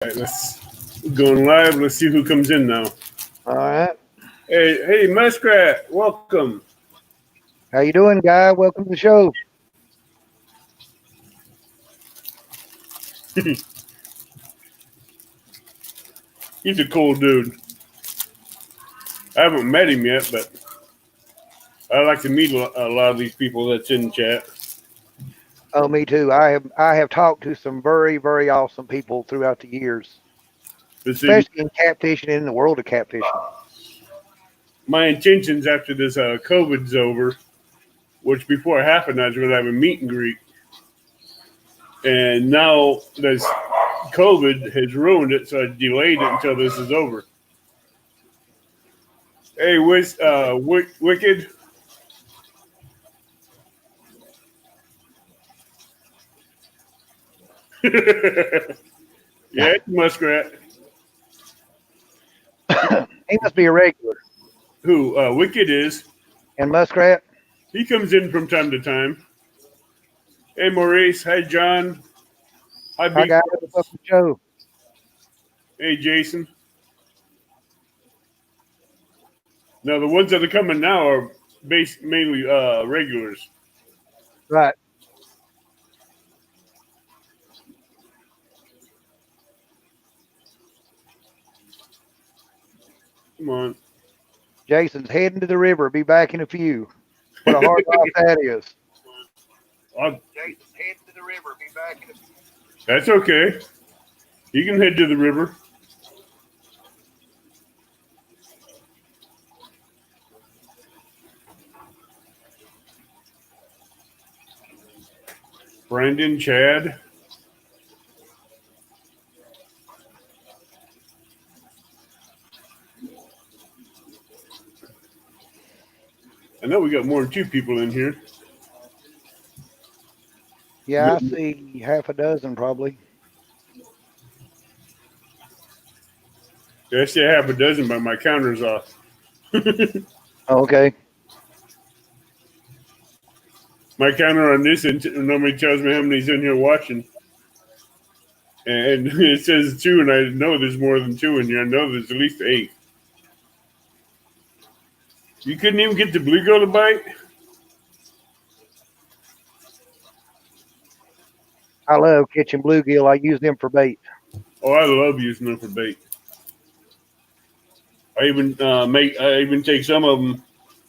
All right, let's going live. Let's see who comes in now. All right. Hey, Muskrat, welcome. How you doing, guy? Welcome to the show. He's a cool dude. I haven't met him yet, but I like to meet a lot of these people that's in chat. Oh, me too. I have talked to some very, very awesome people throughout the years, especially in catfishing and in the world of catfishing. My intentions after this COVID's over, which before it happened, I was going to have a meet and greet. And now this COVID has ruined it, so I delayed it until this is over. Hey, Wicked. Yeah, Muskrat. He must be a regular. Who? Wicked is. And Muskrat? He comes in from time to time. Hey, Maurice. Hi, John. Hi, guys. Welcome to the show. Hey, Jason. Now, the ones that are coming now are mainly regulars. Right. Come on. Jason's heading to the river. Be back in a few. What a hard life that is. Jason's heading to the river. Be back in a few. That's okay. You can head to the river. Brandon, Chad. I know we got more than 2 people in here. Yeah, I see half a dozen probably. I say half a dozen, but my counter's off. Okay. My counter on this normally tells me how many's in here watching. And it says 2, and I know there's more than 2 in here. I know there's at least 8. You couldn't even get the bluegill to bite? I love catching bluegill. I use them for bait. Oh, I love using them for bait. I even take some of them,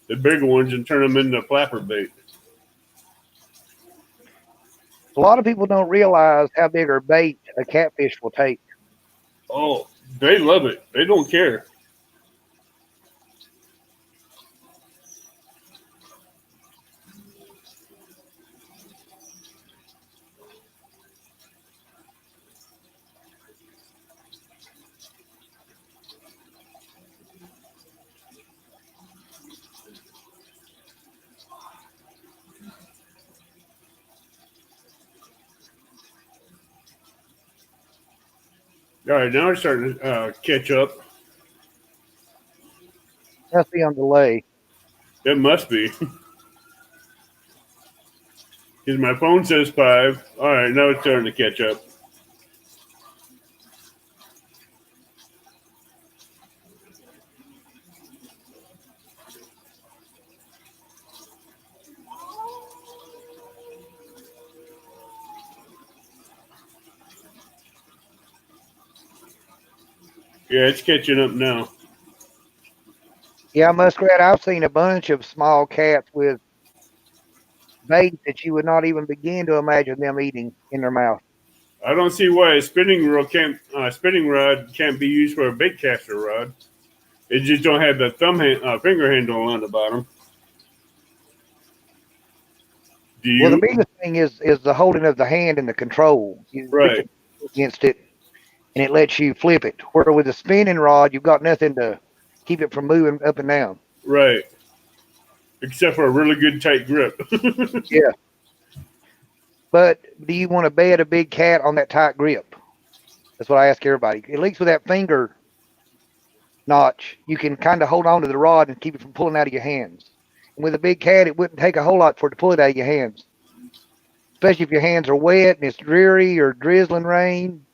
the bigger ones, and turn them into flapper bait. A lot of people don't realize how big a bait a catfish will take. Oh, they love it. They don't care. All right, now it's starting to catch up. Must be on delay. That must be. Because my phone says 5. All right, now it's starting to catch up. Yeah, it's catching up now. Yeah, Muskrat, I've seen a bunch of small cats with bait that you would not even begin to imagine them eating in their mouth. I don't see why a spinning rod can't be used for a bait caster rod. It just don't have the finger handle on the bottom. Do you? Well, the biggest thing is the holding of the hand and the control. You right. Against it, and it lets you flip it. Where with a spinning rod, you've got nothing to keep it from moving up and down. Right. Except for a really good tight grip. Yeah. But do you want to bet a big cat on that tight grip? That's what I ask everybody. At least with that finger notch, you can kind of hold on to the rod and keep it from pulling out of your hands. And with a big cat, it wouldn't take a whole lot for it to pull it out of your hands. Especially if your hands are wet and it's dreary or drizzling rain.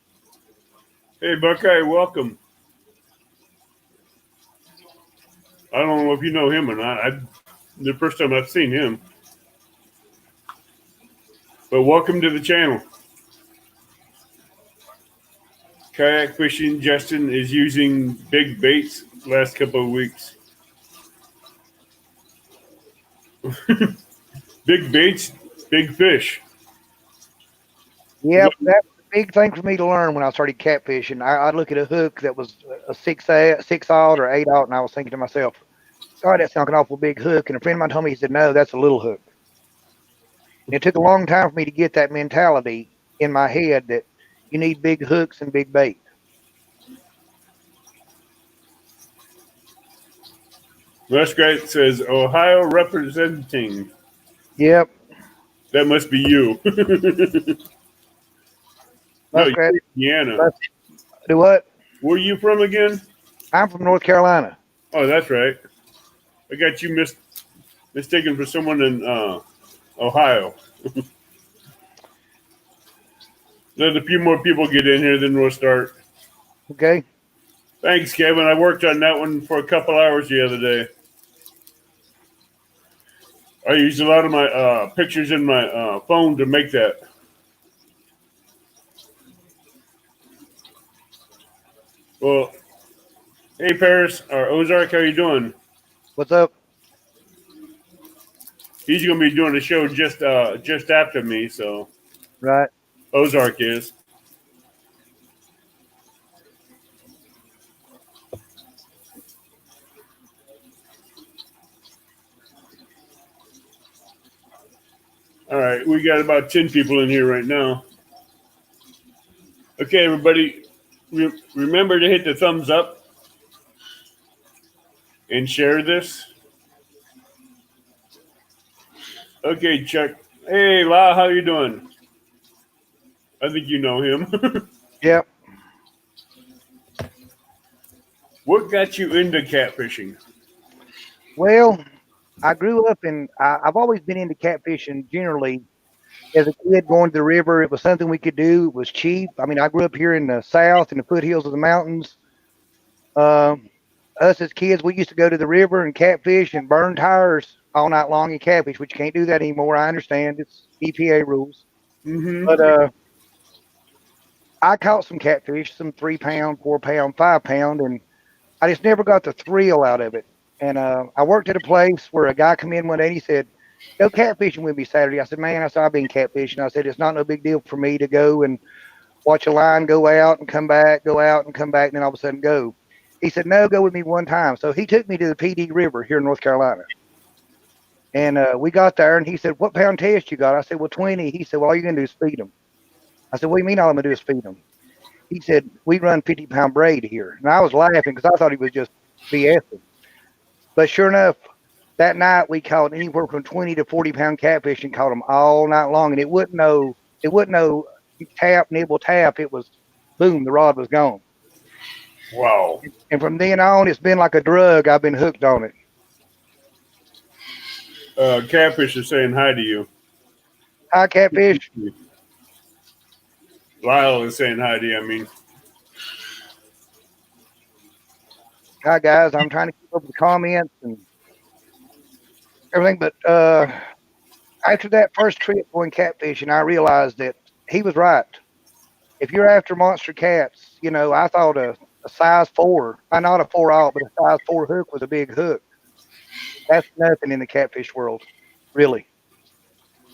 Hey, Buckeye, welcome. I don't know if you know him or not. The first time I've seen him. But welcome to the channel. Kayak fishing. Justin is using big baits last couple of weeks. Big baits, big fish. Yep, that was a big thing for me to learn when I started catfishing. I'd look at a hook that was a 6/0 or 8/0, and I was thinking to myself, God, that's like an awful big hook. And a friend of mine told me, he said, no, that's a little hook. And it took a long time for me to get that mentality in my head that you need big hooks and big bait. Muskrat says, Ohio representing. Yep. That must be you. No, Muskrat. Indiana. Do what? Where are you from again? I'm from North Carolina. Oh, that's right. I got you mistaken for someone in Ohio. Let a few more people get in here, then we'll start. Okay. Thanks, Kevin. I worked on that one for a couple hours the other day. I used a lot of my pictures in my phone to make that. Well, hey, Paris or Ozark, how you doing? What's up? He's going to be doing a show just after me, so. Right. Ozark is. All right, we got about 10 people in here right now. Okay, everybody, remember to hit the thumbs up and share this. Okay, Chuck. Hey, La, how you doing? I think you know him. Yep. What got you into catfishing? Well, I grew up I've always been into catfishing generally. As a kid, going to the river, it was something we could do. It was cheap. I mean, I grew up here in the south, in the foothills of the mountains. Us as kids, we used to go to the river and catfish and burn tires all night long and catfish, which you can't do that anymore. I understand it's EPA rules, Mm-hmm. but I caught some catfish, some 3 pound, 4 pound, 5 pound, and I just never got the thrill out of it. And I worked at a place where a guy come in one day and he said, go catfishing with me Saturday. I said, man, I said, I've been catfishing. I said, it's not no big deal for me to go and watch a line go out and come back, go out and come back, and then all of a sudden go. He said, no, go with me one time. So he took me to the PD River here in North Carolina. And we got there, and he said, what pound test you got? I said, well, 20. He said, well, all you're going to do is feed them. I said, what do you mean all I'm going to do is feed them? He said, we run 50-pound braid here. And I was laughing because I thought he was just BSing. But sure enough, that night we caught anywhere from 20 to 40-pound catfish and caught them all night long. And it wasn't no tap, nibble, tap. It was boom, the rod was gone. Wow. And from then on, it's been like a drug. I've been hooked on it. Catfish is saying hi to you. Hi, catfish. Lyle is saying hi to you, I mean. Hi, guys. I'm trying to keep up with the comments and everything. But after that first trip going catfishing, I realized that he was right. If you're after monster cats, you know, I thought a size 4, not a 4/0, but a size 4 hook was a big hook. That's nothing in the catfish world, really.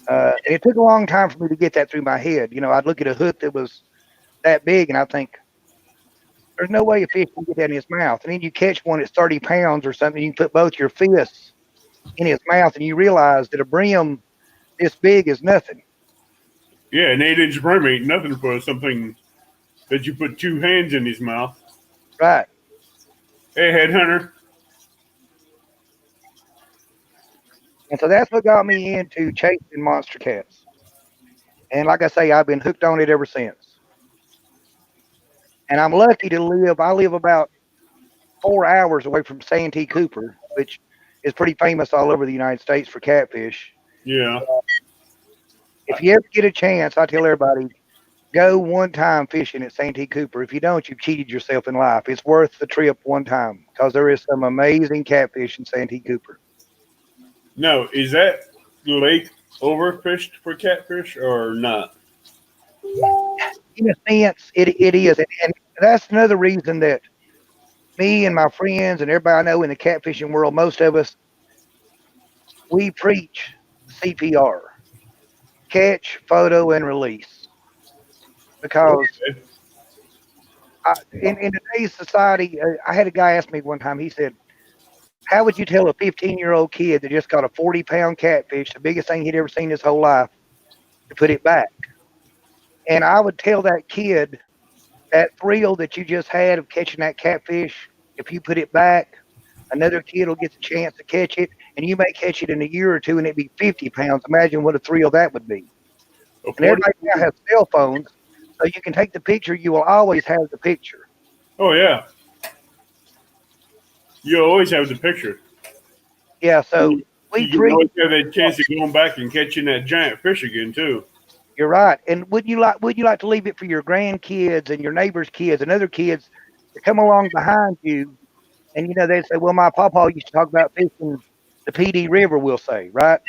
And it took a long time for me to get that through my head. You know, I'd look at a hook that was that big and I think, there's no way a fish can get that in his mouth. And then you catch one that's 30 pounds or something, you can put both your fists in his mouth and you realize that a brim this big is nothing. Yeah, an 8-inch brim ain't nothing for something that you put 2 hands in his mouth. Right. Hey, headhunter. And so that's what got me into chasing monster cats. And like I say, I've been hooked on it ever since. And I'm lucky to I live about 4 hours away from Santee Cooper, which is pretty famous all over the United States for catfish. Yeah. If you ever get a chance, I tell everybody, Go one time fishing at Santee Cooper. If you don't, you've cheated yourself in life. It's worth the trip one time because there is some amazing catfish in Santee Cooper. Now, is that lake overfished for catfish or not? In a sense, it is. And that's another reason that me and my friends and everybody I know in the catfishing world, most of us, we preach CPR, catch, photo, and release. Because Okay. in today's society, I had a guy ask me one time, he said, how would you tell a 15-year-old kid that just got a 40-pound catfish, the biggest thing he'd ever seen his whole life, to put it back? And I would tell that kid that thrill that you just had of catching that catfish, if you put it back, another kid will get the chance to catch it, and you may catch it in a year or two and it'd be 50 pounds. Imagine what a thrill that would be. A And 40? everybody now has cell phones, so you can take the picture. You will always have the picture. Oh, yeah. You always have the picture. Yeah, so You we can treat. always have that chance of going back and catching that giant fish again, too. You're right. And would you like to leave it for your grandkids and your neighbors' kids and other kids to come along behind you? And they'd say, well, my papa used to talk about fishing the PD River, we'll say, right?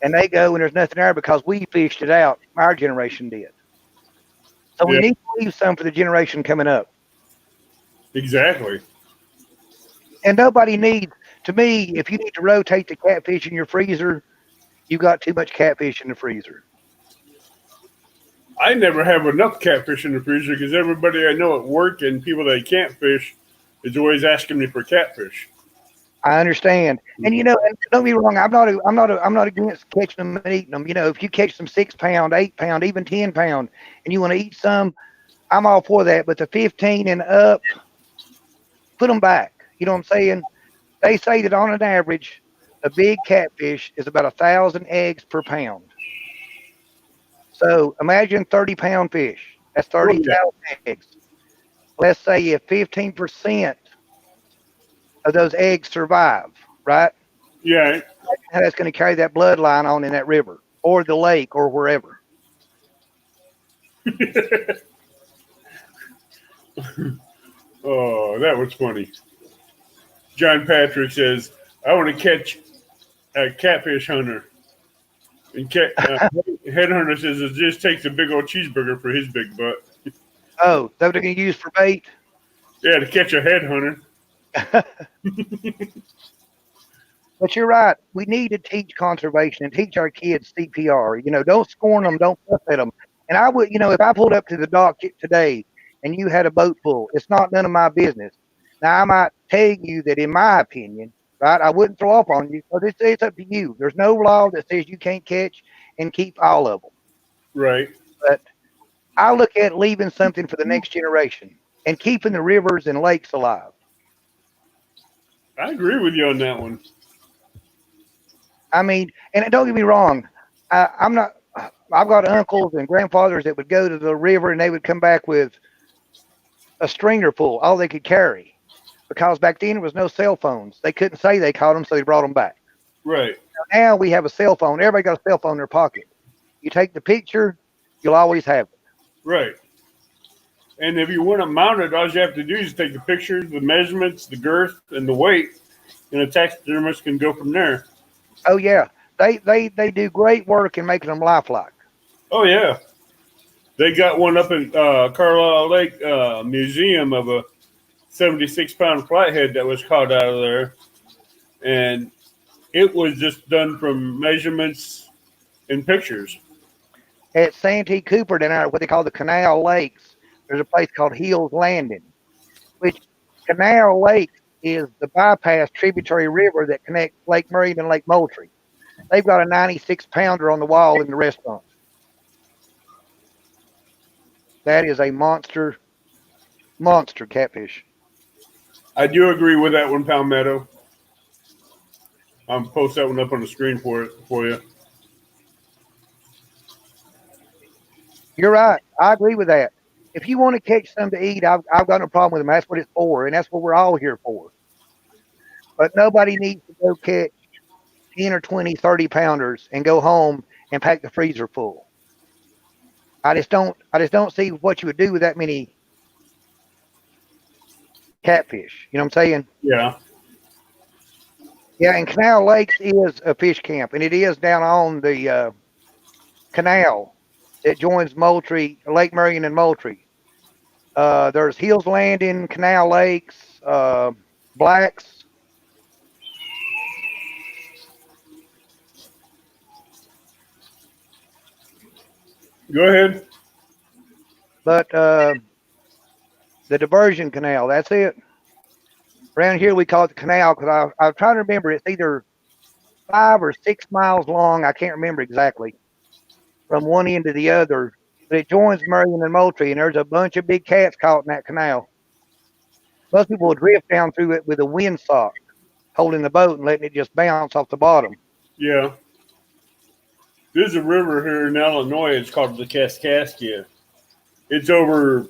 And they go and there's nothing there because we fished it out. Our generation did. So we Yeah, need to leave some for the generation coming up. exactly. And nobody needs, to me, if you need to rotate the catfish in your freezer, you got too much catfish in the freezer. I never have enough catfish in the freezer because everybody I know at work and people that can't fish is always asking me for catfish. I understand, and don't be wrong. I'm not against catching them and eating them. If you catch some 6 pound, 8 pound, even 10 pound, and you want to eat some, I'm all for that. But the 15 and up, put them back. You know what I'm saying? They say that on an average, a big catfish is about 1,000 eggs per pound. So imagine 30-pound fish. That's Oh, yeah. 30,000 eggs. Let's say if 15% of those eggs survive, right? Yeah. How that's going to carry that bloodline on in that river or the lake or wherever. Oh, that was funny. John Patrick says, I want to catch a catfish hunter. And headhunter says it just takes a big old cheeseburger for his big butt. Oh, that they're going to use for bait? Yeah, to catch a headhunter. But you're right. We need to teach conservation and teach our kids CPR. Don't scorn them, don't fuss at them. And I would, if I pulled up to the dock today and you had a boat full, it's not none of my business. Now, I might tell you that, in my opinion, right, I wouldn't throw up on you, but it's up to you. There's no law that says you can't catch and keep all of them. Right. But I look at leaving something for the next generation and keeping the rivers and lakes alive. I agree with you on that one. I mean, and don't get me wrong, I'm not. I've got uncles and grandfathers that would go to the river and they would come back with a stringer full, all they could carry, because back then there was no cell phones. They couldn't say they caught them, so they brought them back. Right. Now we have a cell phone. Everybody got a cell phone in their pocket. You take the picture, you'll always have it. Right. And if you want to mount it, all you have to do is take the pictures, the measurements, the girth, and the weight, and a taxidermist can go from there. Oh yeah, they do great work in making them lifelike. Oh, yeah. They got one up in Carlisle Lake Museum of a 76-pound flathead that was caught out of there. And it was just done from measurements and pictures. At Santee Cooper, down there, what they call the Canal Lakes, there's a place called Hills Landing, which Canal Lake is the bypass tributary river that connects Lake Murray and Lake Moultrie. They've got a 96-pounder on the wall in the restaurant. That is a monster catfish. I do agree with that one, Palmetto. I'll post that one up on the screen for you. You're right. I agree with that. If you want to catch some to eat, I've got no problem with them. That's what it's for, and that's what we're all here for. But nobody needs to go catch 10 or 20, 30 pounders and go home and pack the freezer full. I just don't see what you would do with that many catfish. You know what I'm saying? Yeah. Yeah, and Canal Lakes is a fish camp, and it is down on the canal that joins Moultrie, Lake Marion and Moultrie. There's Hills Landing, Canal Lakes, Blacks. Go ahead. But the diversion canal, that's it. Around here we call it the canal because I'm trying to remember. It's either 5 or 6 miles long. I can't remember exactly from one end to the other. But it joins Marion and Moultrie, and there's a bunch of big cats caught in that canal. Most people will drift down through it with a windsock, holding the boat and letting it just bounce off the bottom. Yeah. There's a river here in Illinois. It's called the Kaskaskia. It's over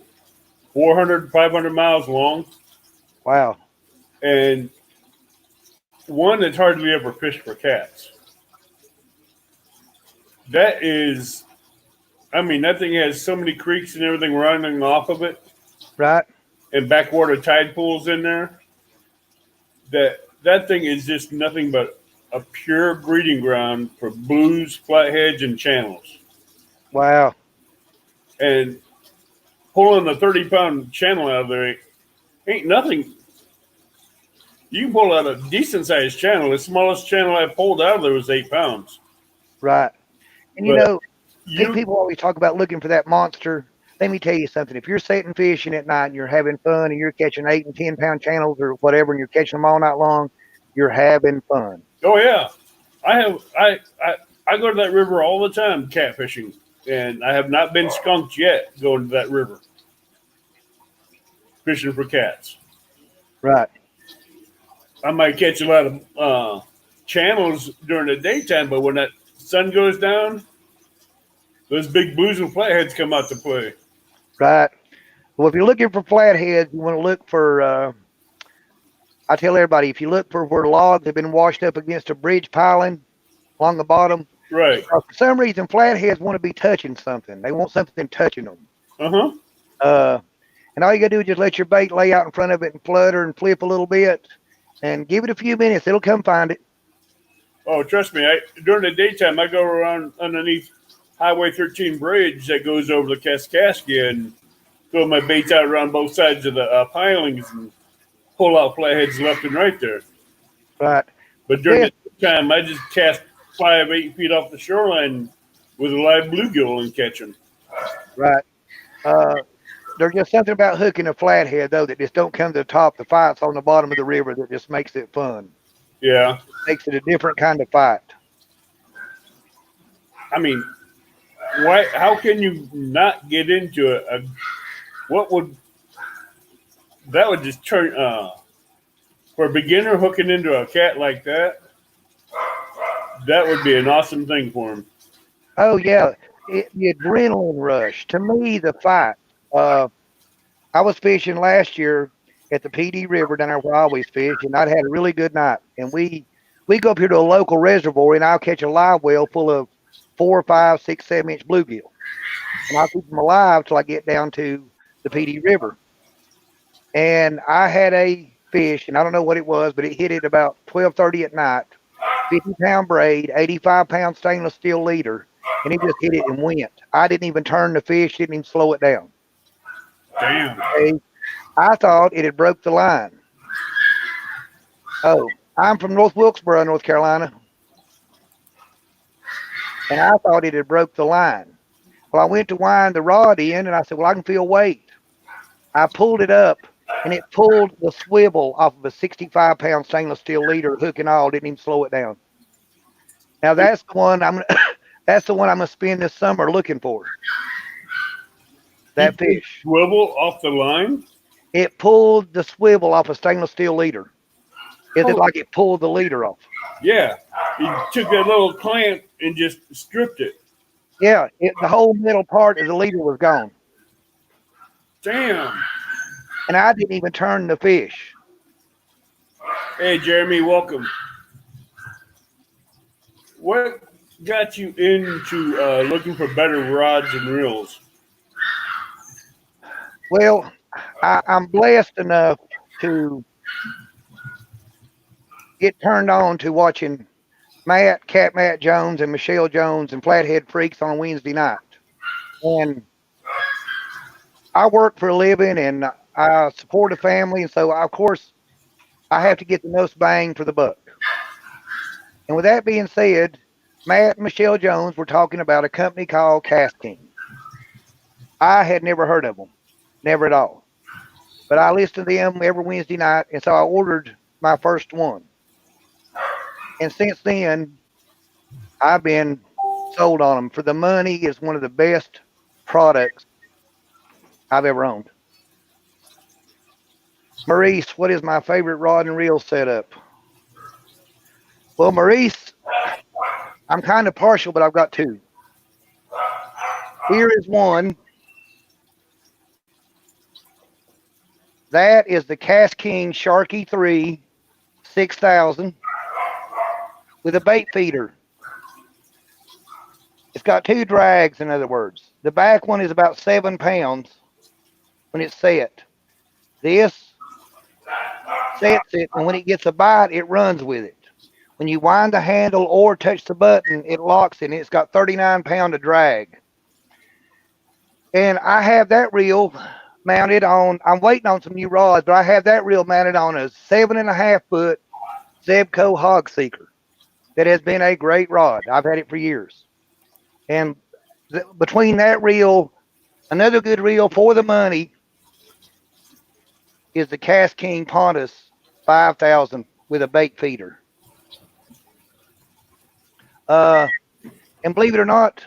400, 500 miles long. Wow. And one that's hardly ever fished for cats. That is, I mean, that thing has so many creeks and everything running off of it, Right? and backwater tide pools in there. That thing is just nothing but a pure breeding ground for blues, flatheads, and channels. Wow. And pulling a 30-pound channel out of there ain't nothing. You can pull out a decent-sized channel. The smallest channel I pulled out of there was 8 pounds. Right. And But people always talk about looking for that monster. Let me tell you something. If you're sitting fishing at night and you're having fun and you're catching 8 and 10 pound channels or whatever, and you're catching them all night long, you're having fun. Oh yeah, I go to that river all the time catfishing, and I have not been skunked yet going to that river fishing for cats. Right. I might catch a lot of channels during the daytime, but when that sun goes down, those big blues and flatheads come out to play. Right. Well, if you're looking for flatheads, you want to look for. I tell everybody, if you look for where logs have been washed up against a bridge piling along the bottom, Right. for some reason, flatheads want to be touching something. They want something touching them. Uh-huh. And all you got to do is just let your bait lay out in front of it and flutter and flip a little bit and give it a few minutes. It'll come find it. Oh, trust me. During the daytime, I go around underneath Highway 13 bridge that goes over the Kaskaskia and throw my baits out around both sides of the pilings and pull out flatheads left and right there. Right. But during the time, I just cast 5, 8 feet off the shoreline with a live bluegill and catch them. Right. There's just something about hooking a flathead, though, that just don't come to the top. The fight's on the bottom of the river that just makes it fun. Yeah. Makes it a different kind of fight. I mean, why? How can you not get into it? That would just turn for a beginner hooking into a cat like that? That would be an awesome thing for him. Oh, yeah. The adrenaline rush. To me, the fight. I was fishing last year at the PD River down there where I always fish, and I'd had a really good night. And we go up here to a local reservoir, and I'll catch a live well full of 4, 5, 6, 7-inch bluegill. And I'll keep them alive till I get down to the PD River. And I had a fish, and I don't know what it was, but it hit it about 12:30 at night, 50-pound braid, 85-pound stainless steel leader, and it just hit it and went. I didn't even turn the fish, didn't even slow it down. Damn. Okay? I thought it had broke the line. Oh, I'm from North Wilkesboro, North Carolina, and I thought it had broke the line. Well, I went to wind the rod in, and I said, well, I can feel weight. I pulled it up, and it pulled the swivel off of a 65-pound stainless steel leader, hook and all, didn't even slow it down. Now that's the one I'm gonna spend this summer looking for. That fish. Swivel off the line? It pulled the swivel off a stainless steel leader. It's like it pulled the leader off. Yeah. He took that little clamp and just stripped it. Yeah, the whole middle part of the leader was gone. Damn. And I didn't even turn the fish. Hey, Jeremy, welcome. What got you into looking for better rods and reels? Well, I'm blessed enough to get turned on to watching Matt Jones, and Michelle Jones and Flathead Freaks on Wednesday night. And I work for a living and I support a family. And so, of course, I have to get the most bang for the buck. And with that being said, Matt and Michelle Jones were talking about a company called Cast King. I had never heard of them, never at all. But I listened to them every Wednesday night. And so I ordered my first one. And since then, I've been sold on them. For the money, is one of the best products I've ever owned. Maurice, what is my favorite rod and reel setup? Well, Maurice, I'm kind of partial, but I've got two. Here is one. That is the Cast King Sharky 3 6000 with a bait feeder. It's got two drags, in other words. The back one is about 7 pounds when it's set. This sets it, and when it gets a bite, it runs with it. When you wind the handle or touch the button, it locks in. It's got 39-pound of drag. And I have that reel mounted on, I'm waiting on some new rods, but I have that reel mounted on a 7.5-foot Zebco Hog Seeker. That has been a great rod. I've had it for years. And between that reel, another good reel for the money is the Cast King Pontus 5000 with a bait feeder. And believe it or not,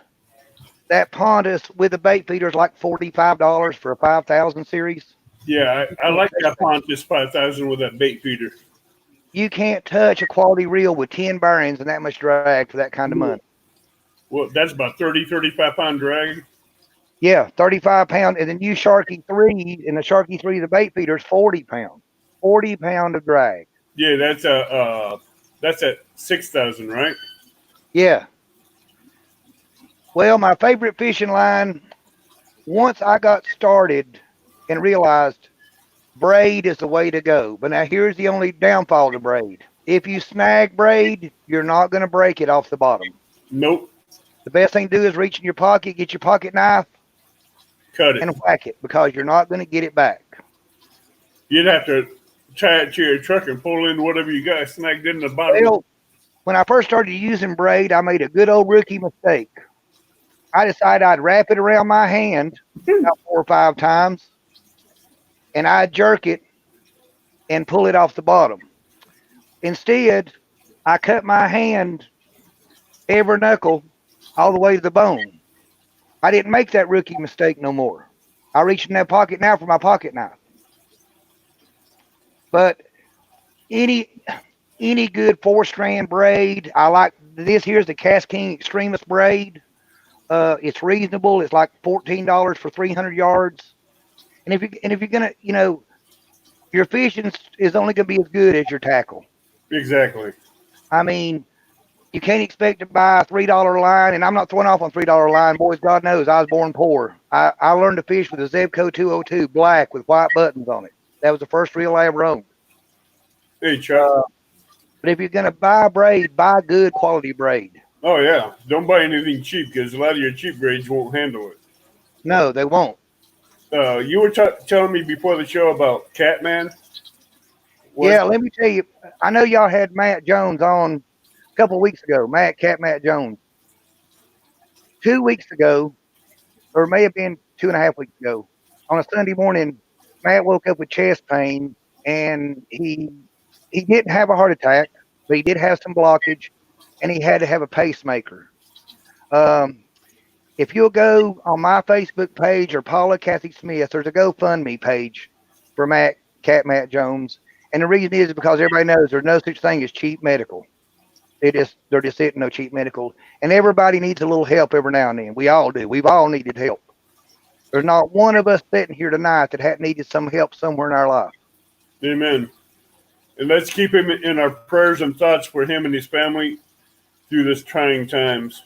that Pontus with the bait feeder is like $45 for a 5000 series. Yeah, I like that Pontus 5000 with that bait feeder. You can't touch a quality reel with 10 bearings and that much drag for that kind of money. Well, that's about 35-pound drag. Yeah, 35-pound. And the new Sharky 3, and the Sharky 3, the bait feeder is 40 pounds. 40 pound of drag. Yeah, that's at 6,000, right? Yeah. Well, my favorite fishing line, once I got started and realized braid is the way to go. But now here's the only downfall to braid. If you snag braid, you're not going to break it off the bottom. Nope. The best thing to do is reach in your pocket, get your pocket knife, cut it, and whack it, because you're not going to get it back. You'd have to tie it to your truck and pull in whatever you got snagged in the bottom. Well, when I first started using braid, I made a good old rookie mistake. I decided I'd wrap it around my hand about 4 or 5 times, and I'd jerk it and pull it off the bottom. Instead, I cut my hand every knuckle all the way to the bone. I didn't make that rookie mistake no more. I reach in that pocket now for my pocket knife. But any good 4-strand braid, I like this. Here's the Cast King Extremist braid. It's reasonable. It's like $14 for 300 yards. And if you're gonna, your fishing is only gonna be as good as your tackle. Exactly. I mean, you can't expect to buy a $3 line, and I'm not throwing off on $3 line. Boys, God knows I was born poor. I learned to fish with a Zebco 202 black with white buttons on it. That was the first reel I ever owned. Hey, Chuck. But if you're gonna buy braid, buy good quality braid. Oh yeah, don't buy anything cheap, because a lot of your cheap grades won't handle it. No, they won't. You were telling me before the show about Catman. Yeah, let me tell you. I know y'all had Matt Jones on a couple of weeks ago. Matt Jones. 2 weeks ago, or it may have been 2.5 weeks ago, on a Sunday morning, Matt woke up with chest pain, and he didn't have a heart attack, but he did have some blockage, and he had to have a pacemaker. If you'll go on my Facebook page or Paula Kathy Smith, there's a GoFundMe page for Matt Jones. And the reason is because everybody knows there's no such thing as cheap medical. There just isn't no cheap medical. And everybody needs a little help every now and then. We all do. We've all needed help. There's not one of us sitting here tonight that hadn't needed some help somewhere in our life. Amen. And let's keep him in our prayers and thoughts for him and his family through this trying times.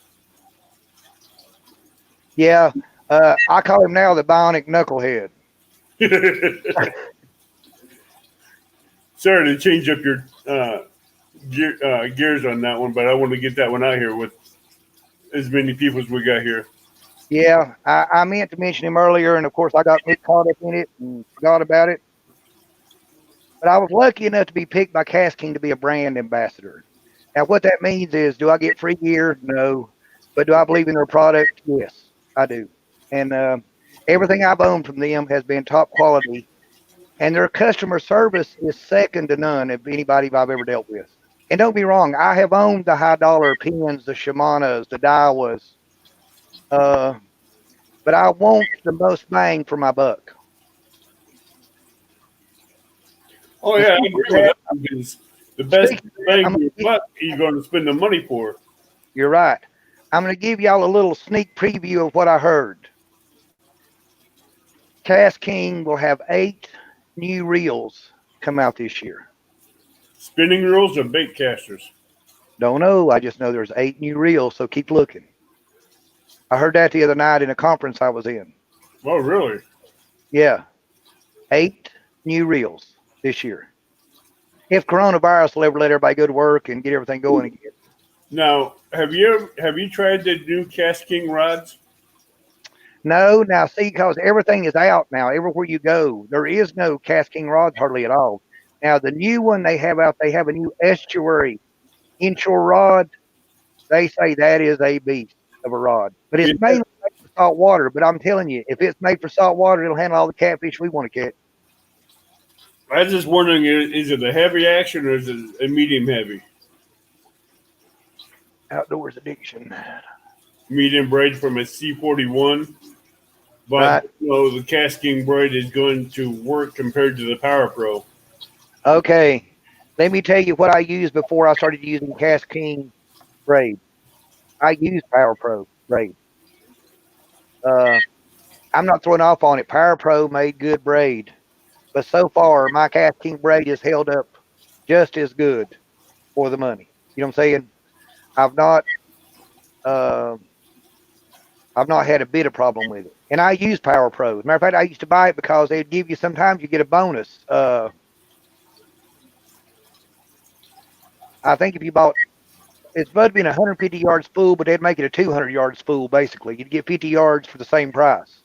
Yeah, I call him now the bionic knucklehead. Sorry to change up your gears on that one, but I want to get that one out here with as many people as we got here. Yeah, I meant to mention him earlier, and of course I got me caught up in it and forgot about it. But I was lucky enough to be picked by Cass King to be a brand ambassador. Now, what that means is, do I get free gear? No. But do I believe in their product? Yes, I do. And everything I've owned from them has been top quality. And their customer service is second to none of anybody I've ever dealt with. And don't be wrong, I have owned the high dollar pins, the Shimanos, the Daiwas, but I want the most bang for my buck. Oh And yeah, I speaking agree of with that, that because the best speaking of that, bang for your buck you're going to spend the money for. you're right. I'm going to give y'all a little sneak preview of what I heard. Cass King will have 8 new reels come out this year. Spinning reels or bait casters? Don't know. I just know there's 8 new reels, so keep looking. I heard that the other night in a conference I was in. Oh, really? Yeah, 8 new reels this year. If coronavirus will ever let everybody go to work and get everything going again. Now, have you tried the new Cass King rods? No, now see, because everything is out now. Everywhere you go, there is no Cass King rods hardly at all. Now the new one they have out, they have a new estuary inshore rod. They say that is a beast of a rod, but it's Yeah. mainly made for salt water. But I'm telling you, if it's made for salt water, it'll handle all the catfish we want to catch. I was just wondering, is it a heavy action or is it a medium heavy? Outdoors addiction, Medium braid from a C41, but right? the Cass King braid is going to work compared to the Power Pro. Okay, let me tell you what I used before I started using Cass King braid. I used Power Pro braid. Uh, I'm not throwing off on it. Power Pro made good braid, but so far my Cass King braid has held up just as good for the money. You know what I'm saying? I've not, uh, I've not had a bit of problem with it, and I use Power Pro. As a matter of fact, I used to buy it because they'd give you sometimes you get a bonus. I think if you bought it's supposed to be 150 yards spool, but they'd make it a 200 yard spool basically. You'd get 50 yards for the same price.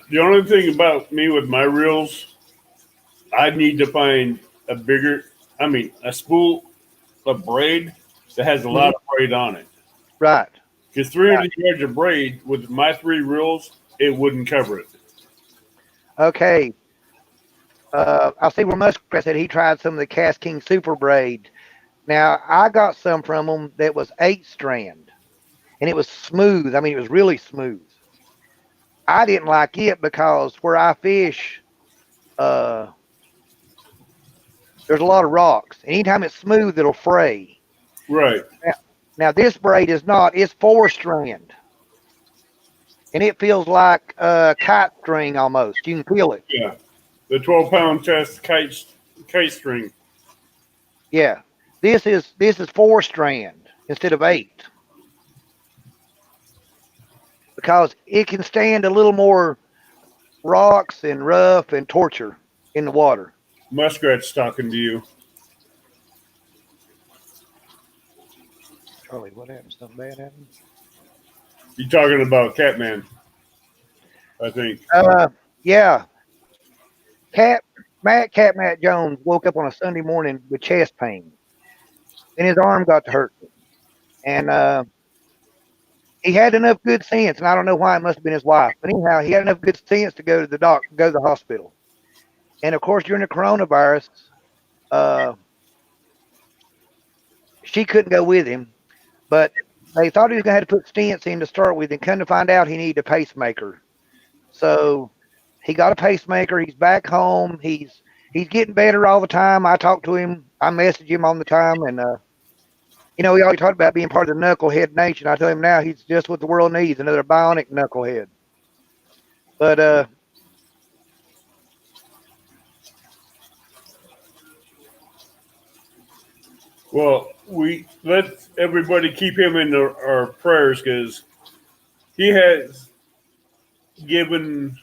The only thing about me with my reels, I need to find a spool of braid that has a lot of braid on it. Right. Because 300 yards of braid with my 3 reels, it wouldn't cover it. Okay. I see where Muskrat said he tried some of the Cass King Super Braid. Now, I got some from them that was 8 strand, and it was smooth. I mean, it was really smooth. I didn't like it because where I fish, there's a lot of rocks. And anytime it's smooth, it'll fray. Right. Now this braid is not. It's 4 strand. And it feels like kite string almost. You can feel it. Yeah. The 12-pound test kite string. Yeah. This is 4 strand instead of 8. Because it can stand a little more rocks and rough and torture in the water. Muskrat's talking to you. Charlie, what happened? Something bad happened? You're talking about Catman, I think. Yeah. Matt Jones woke up on a Sunday morning with chest pain. And his arm got to hurt. And he had enough good sense, and I don't know why, it must have been his wife. But anyhow, he had enough good sense to go to go to the hospital. And of course, during the coronavirus, she couldn't go with him, but they thought he was going to have to put stents in to start with, and come to find out he needed a pacemaker. So he got a pacemaker. He's back home. He's getting better all the time. I talk to him. I message him all the time, and he always talked about being part of the knucklehead nation. I tell him now he's just what the world needs, another bionic knucklehead. But Well, we let everybody keep him in our prayers because he has given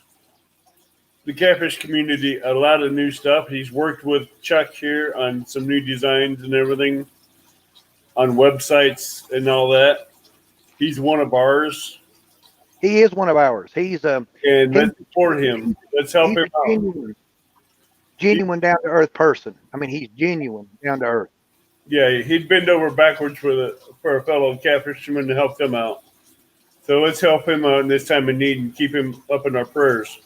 the catfish community a lot of new stuff. He's worked with Chuck here on some new designs and everything on websites and all that. He's one of ours, He is one of ours. He's and he- let's support him. Let's help he's him a out. genuine down to earth person. I mean, he's genuine down to earth. Yeah, he'd bend over backwards for a fellow catfisherman to help them out. So let's help him out in this time of need and keep him up in our prayers.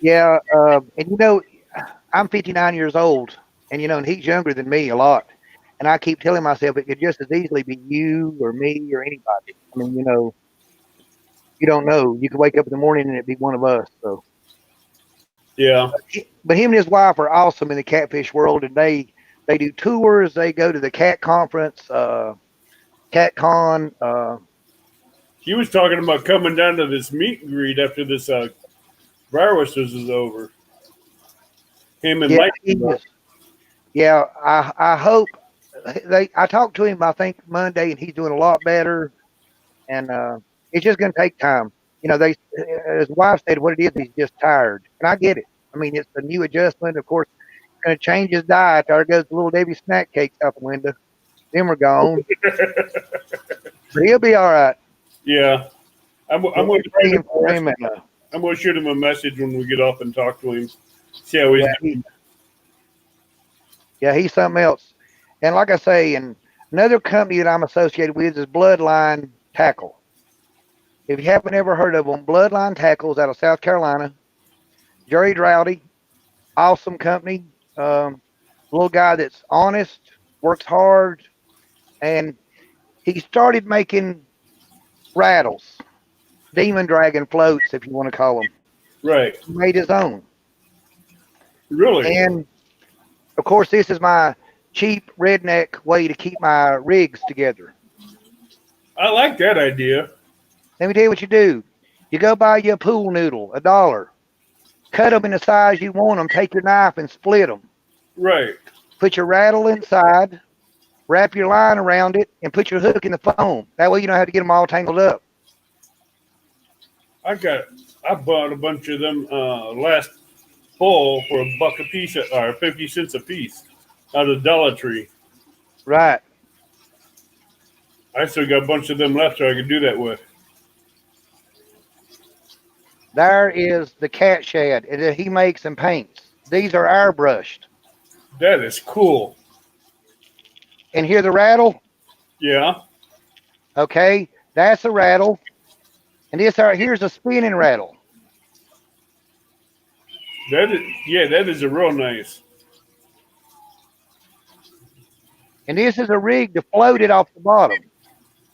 Yeah, and I'm 59 years old, and and he's younger than me a lot. And I keep telling myself it could just as easily be you or me or anybody. I mean, you don't know. You could wake up in the morning and it'd be one of us. So, Yeah. but him and his wife are awesome in the catfish world, and they do tours. They go to the cat conference, cat con. He was talking about coming down to this meet and greet after this virus is over. Him and Mike. Yeah, I hope I talked to him, I think Monday, and he's doing a lot better. And it's just going to take time. His wife said what it is, he's just tired. And I get it. I mean, it's a new adjustment. Of course, going to change his diet. There goes the little Debbie snack cakes out the window. Them are gone. But he'll be all right. Yeah. I'm going to shoot him a message when we get off and talk to him. See how he's doing. Yeah, he's something else. And like I say, and another company that I'm associated with is Bloodline Tackle. If you haven't ever heard of them, Bloodline Tackles out of South Carolina. Jerry Droughty, awesome company. Little guy that's honest, works hard, and he started making rattles, demon dragon floats, if you want to call them. Right. He made his own. Really? And of course, this is my cheap redneck way to keep my rigs together. I like that idea. Let me tell you what you do. You go buy you a pool noodle, $1. Cut them in the size you want them. Take your knife and split them. Right. Put your rattle inside. Wrap your line around it and put your hook in the foam. That way you don't have to get them all tangled up. I bought a bunch of them last fall for $1 a piece or 50 cents a piece out of Dollar Tree. Right. I still got a bunch of them left so I could do that with. There is the cat shed that he makes and paints. These are airbrushed. That is cool. And hear the rattle? Yeah. Okay, that's a rattle. And here's a spinning rattle. That is a real nice. And this is a rig to float it off the bottom.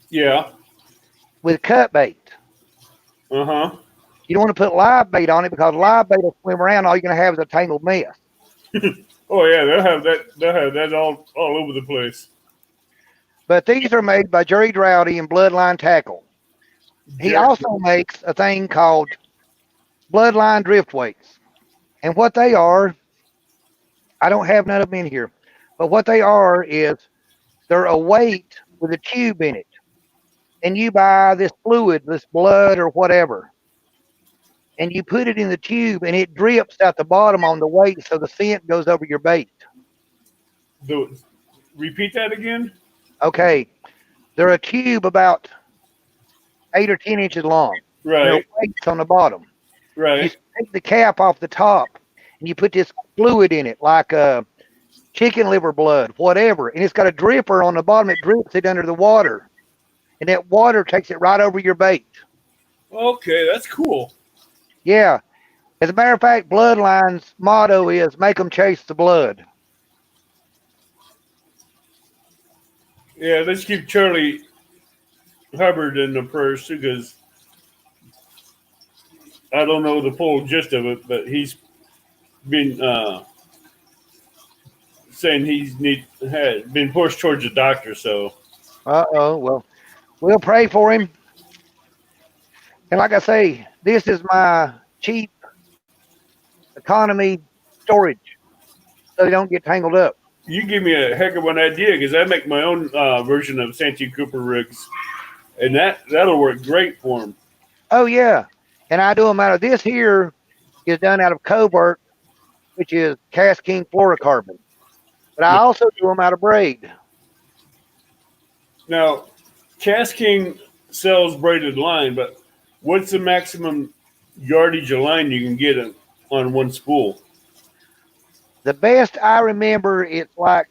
Yeah. With cut bait. Uh-huh. You don't want to put live bait on it because live bait will swim around. All you're going to have is a tangled mess. Oh yeah, they'll have that all over the place. But these are made by Jerry Droughty and Bloodline Tackle. He also makes a thing called Bloodline Drift Weights. And what they are, I don't have none of them in here, but what they are is they're a weight with a tube in it. And you buy this fluid, this blood or whatever, and you put it in the tube and it drips out the bottom on the weight so the scent goes over your bait. Repeat that again? Okay. They're a tube about 8 or 10 inches long. Right. They're weights on the bottom. Right. You take the cap off the top and you put this fluid in it like chicken liver blood, whatever. And it's got a dripper on the bottom. It drips it under the water. And that water takes it right over your bait. Okay, that's cool. Yeah. As a matter of fact, Bloodline's motto is make them chase the blood. Yeah, let's keep Charlie Hubbard in the prayers too, because I don't know the full gist of it, but he's been saying had been pushed towards the doctor. So, Well, we'll pray for him. And like I say, this is my cheap economy storage, so they don't get tangled up. you give me a heck of an idea because I make my own version of Santee Cooper rigs, and that'll work great for him. Oh yeah, and I do them out of this here is done out of covert, which is cast king fluorocarbon. But I also do them out of braid. Now, Cast King sells braided line, but what's the maximum yardage of line you can get on one spool? The best I remember, it's like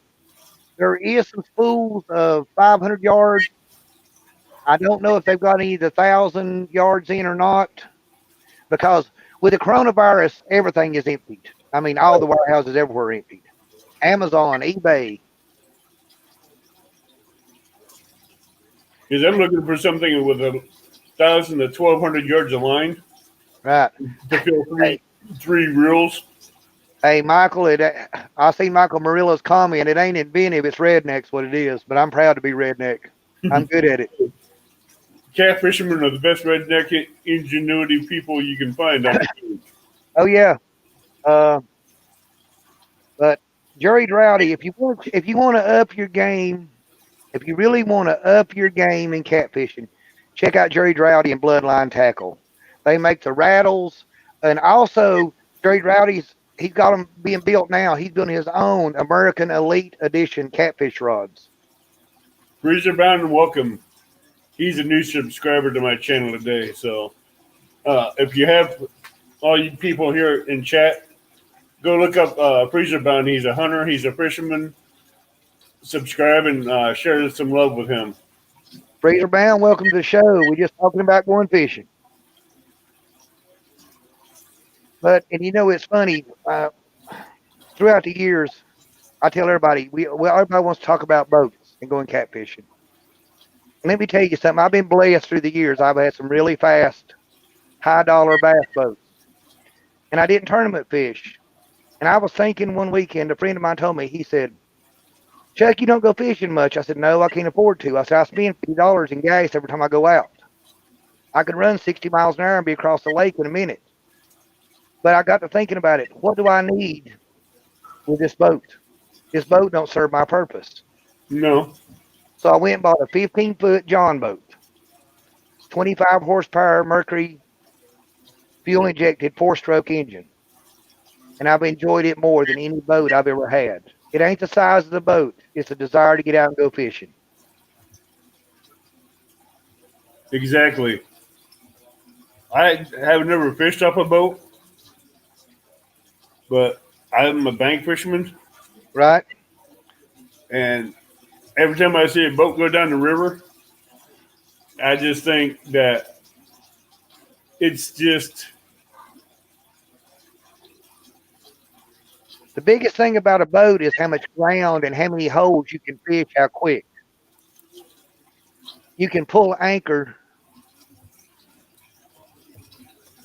there is some spools of 500 yards. I don't know if they've got any of the 1,000 yards in or not, because with the coronavirus, everything is emptied. I mean, all the warehouses everywhere are emptied. Amazon, eBay, Because I'm looking for something with 1,000 to 1,200 yards of line right? to fill Hey, three reels. hey, Michael, I see Michael Murillo's comment. It ain't inventive, it's redneck's what it is, but I'm proud to be redneck. I'm good at it. Cat fishermen are the best redneck ingenuity people you can find on the street. Oh, yeah. Uh, but Jerry Droughty, if you want to up your game, if you really want to up your game in catfishing, check out Jerry Droughty and Bloodline Tackle. They make the rattles, and also Jerry Droughty's he's got them being built now. He's building his own American Elite Edition catfish rods. Freezer Bound and welcome. He's a new subscriber to my channel today. So if you have all you people here in chat, go look up Freezer Bound. He's a hunter. He's a fisherman. Subscribe and share some love with him. Freezer Bound, welcome to the show. We're just talking about going fishing. But and you know it's funny. Throughout the years, I tell everybody everybody wants to talk about boats and going catfishing. Let me tell you something. I've been blessed through the years. I've had some really fast, high dollar bass boats, and I didn't tournament fish. And I was thinking one weekend, a friend of mine told me, he said, "Chuck, you don't go fishing much." I said, "No, I can't afford to." I said, "I spend $50 in gas every time I go out. I could run 60 miles an hour and be across the lake in a minute." But I got to thinking about it. What do I need with this boat? This boat don't serve my purpose. No. So I went and bought a 15-foot John boat, 25 horsepower Mercury fuel injected 4-stroke engine. And I've enjoyed it more than any boat I've ever had. It ain't the size of the boat, it's the desire to get out and go fishing. Exactly. I have never fished off a boat, but I'm a bank fisherman, Right? and every time I see a boat go down the river, I just think that it's just The biggest thing about a boat is how much ground and how many holes you can fish, how quick. You can pull anchor.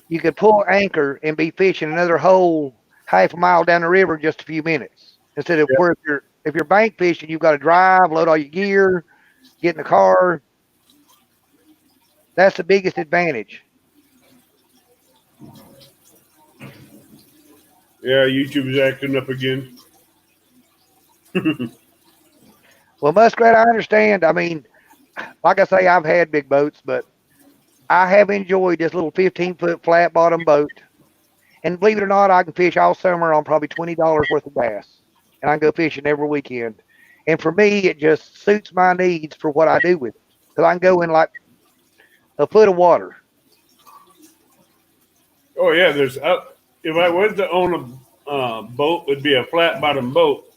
You can pull anchor and be fishing another hole half a mile down the river in just a few minutes. Instead of where if you're bank fishing, you've got to drive, load all your gear, get in the car. That's the biggest advantage. yeah. YouTube is acting up again. Well, Muskrat, I understand. I mean, like I say, I've had big boats, but I have enjoyed this little 15-foot flat bottom boat. And believe it or not, I can fish all summer on probably $20 worth of bass. And I can go fishing every weekend. And for me, it just suits my needs for what I do with it. Because I can go in like a foot of water. Oh yeah, there's if I was to own a boat, it'd be a flat bottom boat.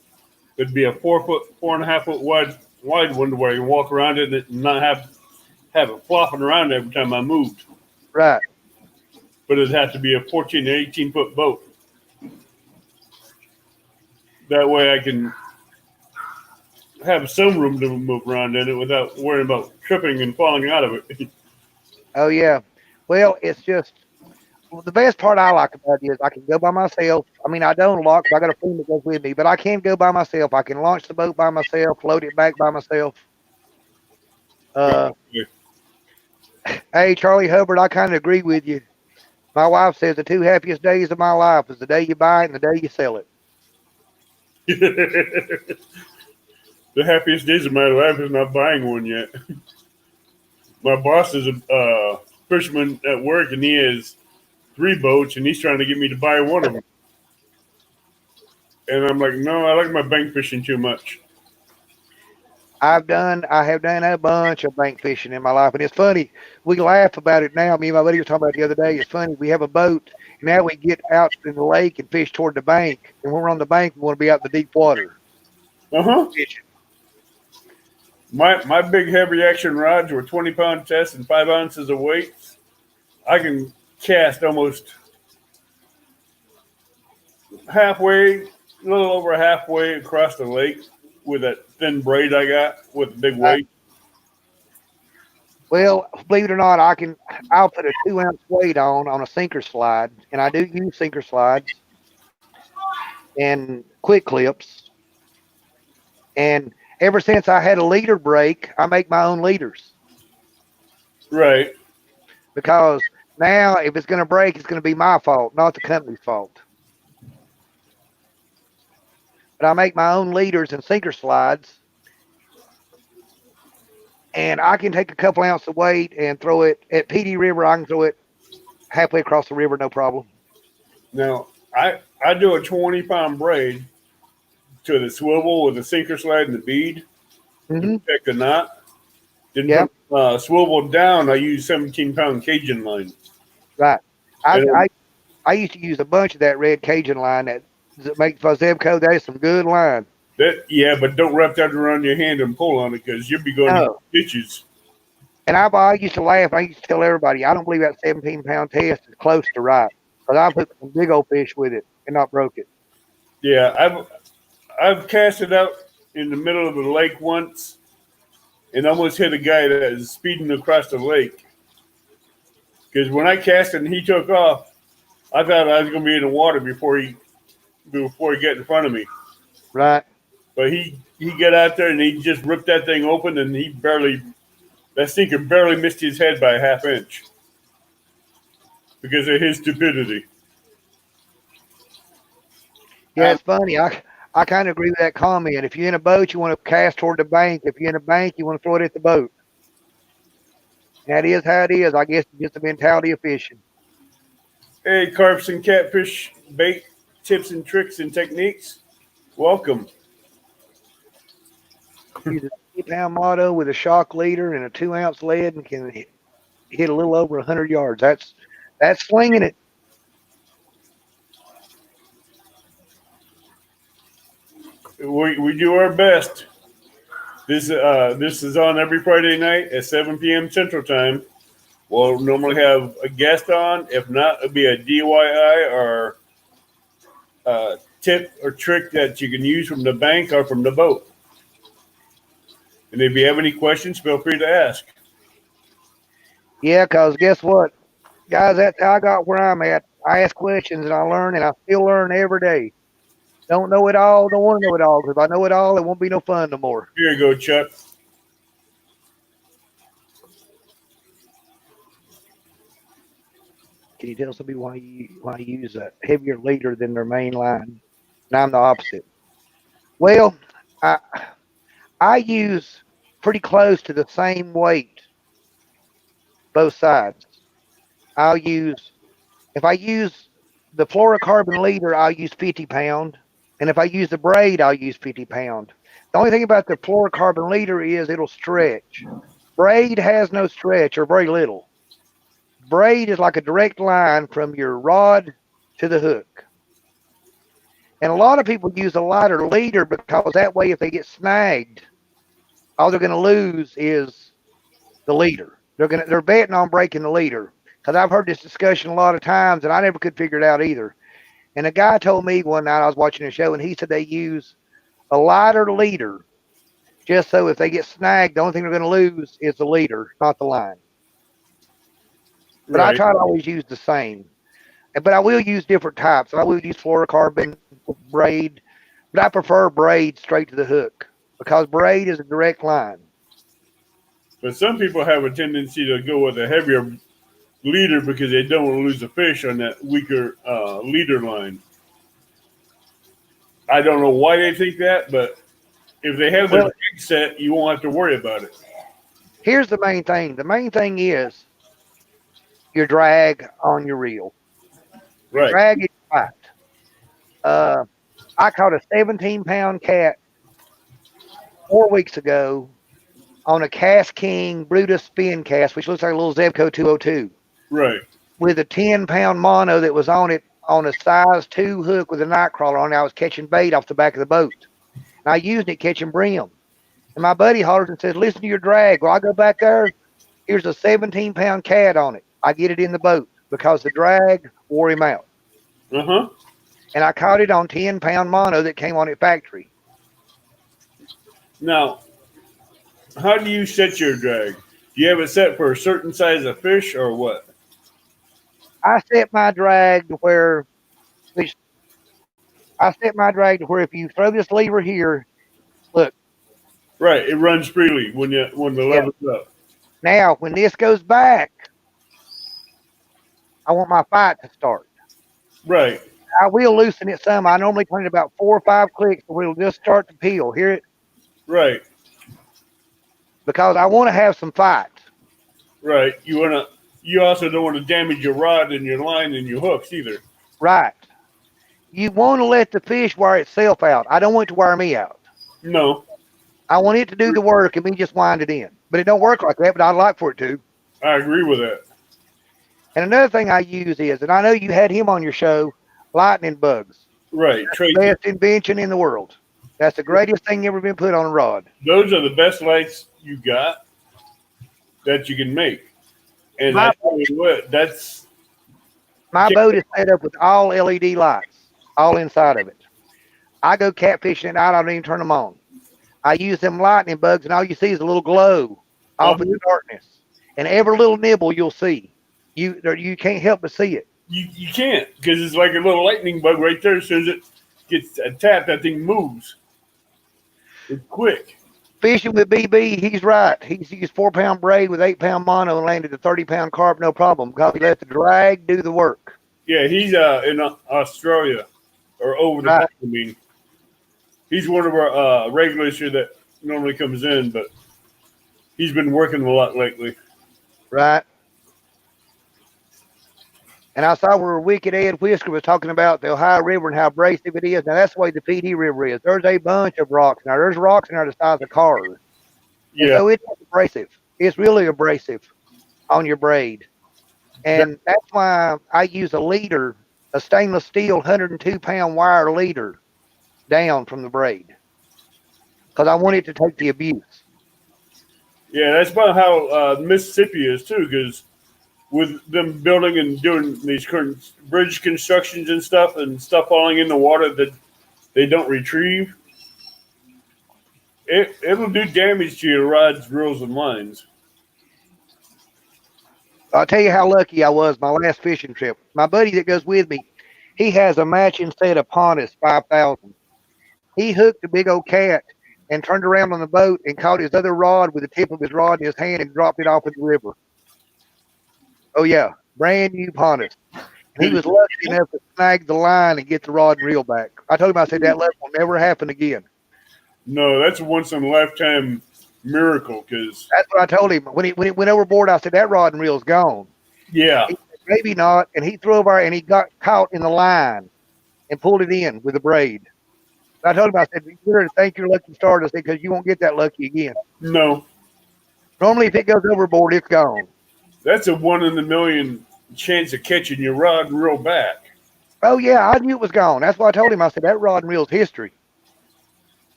It'd be a 4.5 foot wide one where you can walk around it and not have it flopping around every time I moved. Right. But it'd have to be a 14 to 18 foot boat. That way I can have some room to move around in it without worrying about tripping and falling out of it. Oh, yeah. Well, it's just the best part I like about it is I can go by myself. I mean, I don't lock, I got a friend that goes with me, but I can go by myself. I can launch the boat by myself, load it back by myself. Hey, Charlie Hubbard, I kind of agree with you. My wife says the two happiest days of my life is the day you buy it and the day you sell it. The happiest days of my life is not buying one yet. My boss is fisherman at work, and he has 3 boats, and he's trying to get me to buy one of them. And I'm like, no, I like my bank fishing too much. I have done a bunch of bank fishing in my life, and it's funny. We laugh about it now. Me and my buddy were talking about it the other day. It's funny. We have a boat, and now we get out in the lake and fish toward the bank. And when we're on the bank, we want to be out in the deep water. Fishing. My big heavy action rods were 20-pound test and 5 ounces of weight. I can cast almost halfway, a little over halfway across the lake with that thin braid I got with a big weight. Well, believe it or not, I'll put a 2-ounce weight on a sinker slide, and I do use sinker slides and quick clips. And ever since I had a leader break, I make my own leaders. Right. Because now if it's going to break, it's going to be my fault, not the company's fault. But I make my own leaders and sinker slides, and I can take a couple ounces of weight and throw it at PD River. I can throw it halfway across the river, no problem. Now, I do a 20-pound braid to the swivel with the sinker slide and the bead to protect the knot. Then swivel down, I use 17-pound Cajun line. Right. I used to use a bunch of that red Cajun line that makes for Zebco. That is some good line. But don't wrap that around your hand and pull on it because you'll be going into ditches. And I used to laugh. I used to tell everybody, I don't believe that 17-pound test is close to right. Because I put some big old fish with it and not broke it. Yeah, I've cast it out in the middle of the lake once and almost hit a guy that is speeding across the lake. Because when I cast it and he took off, I thought I was going to be in the water before he got in front of me. Right. But he got out there and he just ripped that thing open and that stinker barely missed his head by a half inch because of his stupidity. Yeah, it's funny. I kind of agree with that comment. If you're in a boat, you want to cast toward the bank. If you're in a bank, you want to throw it at the boat. That is how it is. I guess it's just the mentality of fishing. Hey, carps and catfish bait tips and tricks and techniques. Welcome. Use a 3-pound motto with a shock leader and a 2-ounce lead and can hit a little over 100 yards. That's slinging it. We do our best. This is on every Friday night at 7 p.m. Central Time. We'll normally have a guest on. If not, it'll be a DIY or tip or trick that you can use from the bank or from the boat. And if you have any questions, feel free to ask. Yeah, because guess what? Guys, that's how I got where I'm at. I ask questions and I learn, and I still learn every day. Don't know it all, don't want to know it all, because if I know it all, it won't be no fun no more. Here you go, Chuck. Can you tell somebody why you use a heavier leader than their main line? And I'm the opposite. Well, I use pretty close to the same weight, both sides. If I use the fluorocarbon leader, I'll use 50 pound. And if I use the braid, I'll use 50 pound. The only thing about the fluorocarbon leader is it'll stretch. Braid has no stretch or very little. Braid is like a direct line from your rod to the hook. And a lot of people use a lighter leader because that way if they get snagged, all they're going to lose is the leader. They're betting on breaking the leader. Because I've heard this discussion a lot of times and I never could figure it out either. And a guy told me one night I was watching a show and he said they use a lighter leader just so if they get snagged, the only thing they're going to lose is the leader, not the line. But right. I try to always use the same. But I will use different types. I will use fluorocarbon, braid, but I prefer braid straight to the hook because braid is a direct line. But some people have a tendency to go with a heavier leader because they don't want to lose a fish on that weaker leader line. I don't know why they think that, but if they have their big set, you won't have to worry about it. Here's the main thing. The main thing is your drag on your reel. Your Right. drag is right. I caught a 17-pound cat 4 weeks ago on a Cast King Brutus spin cast, which looks like a little Zebco 202, Right. with a 10-pound mono that was on it on a size 2 hook with a night crawler on it. I was catching bait off the back of the boat. And I used it catching brim. And my buddy hollers and says, listen to your drag. Well, I go back there. Here's a 17-pound cat on it. I get it in the boat because the drag wore him out. Uh-huh. And I caught it on 10-pound mono that came on at factory. Now, how do you set your drag? Do you have it set for a certain size of fish or what? I set my drag to where if you throw this lever here, look. Right, it runs freely when the lever's up. Now, when this goes back, I want my fight to start. Right. I will loosen it some. I normally turn it about 4 or 5 clicks, but it'll just start to peel. Hear it? Right. Because I want to have some fight. Right. You also don't want to damage your rod and your line and your hooks either. Right. You want to let the fish wear itself out. I don't want it to wear me out. No. I want it to do the work and me just wind it in. But it don't work like that, but I'd like for it to. I agree with that. And another thing I use is, and I know you had him on your show, lightning bugs. Right. That's the best invention in the world. That's the greatest thing ever been put on a rod. Those are the best lights you got that you can make. And I tell you what, that's... My boat is set up with all LED lights, all inside of it. I go catfishing at night, I don't even turn them on. I use them lightning bugs, and all you see is a little glow off in the darkness. And every little nibble you'll see. You can't help but see it. You can't, because it's like a little lightning bug right there. As soon as it gets tapped, that thing moves. It's quick. Fishing with BB, he's right. He's used 4-pound braid with 8-pound mono and landed a 30-pound carp, no problem, because he let the drag do the work. Yeah, he's in Australia, or over the pond, I mean. He's one of our regulars here that normally comes in, but he's been working a lot lately. Right. And I saw where Wicked Ed Whisker was talking about the Ohio River and how abrasive it is. Now, that's the way the PD River is. There's a bunch of rocks. Now, there's rocks in there the size of cars. Yeah. So it's abrasive. It's really abrasive on your braid. And that's why I use a leader, a stainless steel 102-pound wire leader down from the braid. Because I want it to take the abuse. Yeah, that's about how Mississippi is, too, because with them building and doing these current bridge constructions and stuff falling in the water that they don't retrieve, it'll do damage to your rods, reels, and lines. I'll tell you how lucky I was my last fishing trip. My buddy that goes with me, he has a matching set of Pontus 5000. He hooked a big old cat and turned around on the boat and caught his other rod with the tip of his rod in his hand and dropped it off in the river. Oh, yeah. Brand new Pontus. He was lucky enough to snag the line and get the rod and reel back. I told him, I said, that level will never happen again. No, that's a once-in-a-lifetime miracle. Because that's what I told him. When it went overboard, I said, that rod and reel's gone. Yeah. He said, maybe not. And he threw over and he got caught in the line and pulled it in with a braid. I told him, I said, you better thank your lucky stars, because you won't get that lucky again. No. Normally, if it goes overboard, it's gone. That's a 1 in a million chance of catching your rod and reel back. Oh, yeah, I knew it was gone. That's why I told him, I said, that rod and reel's history.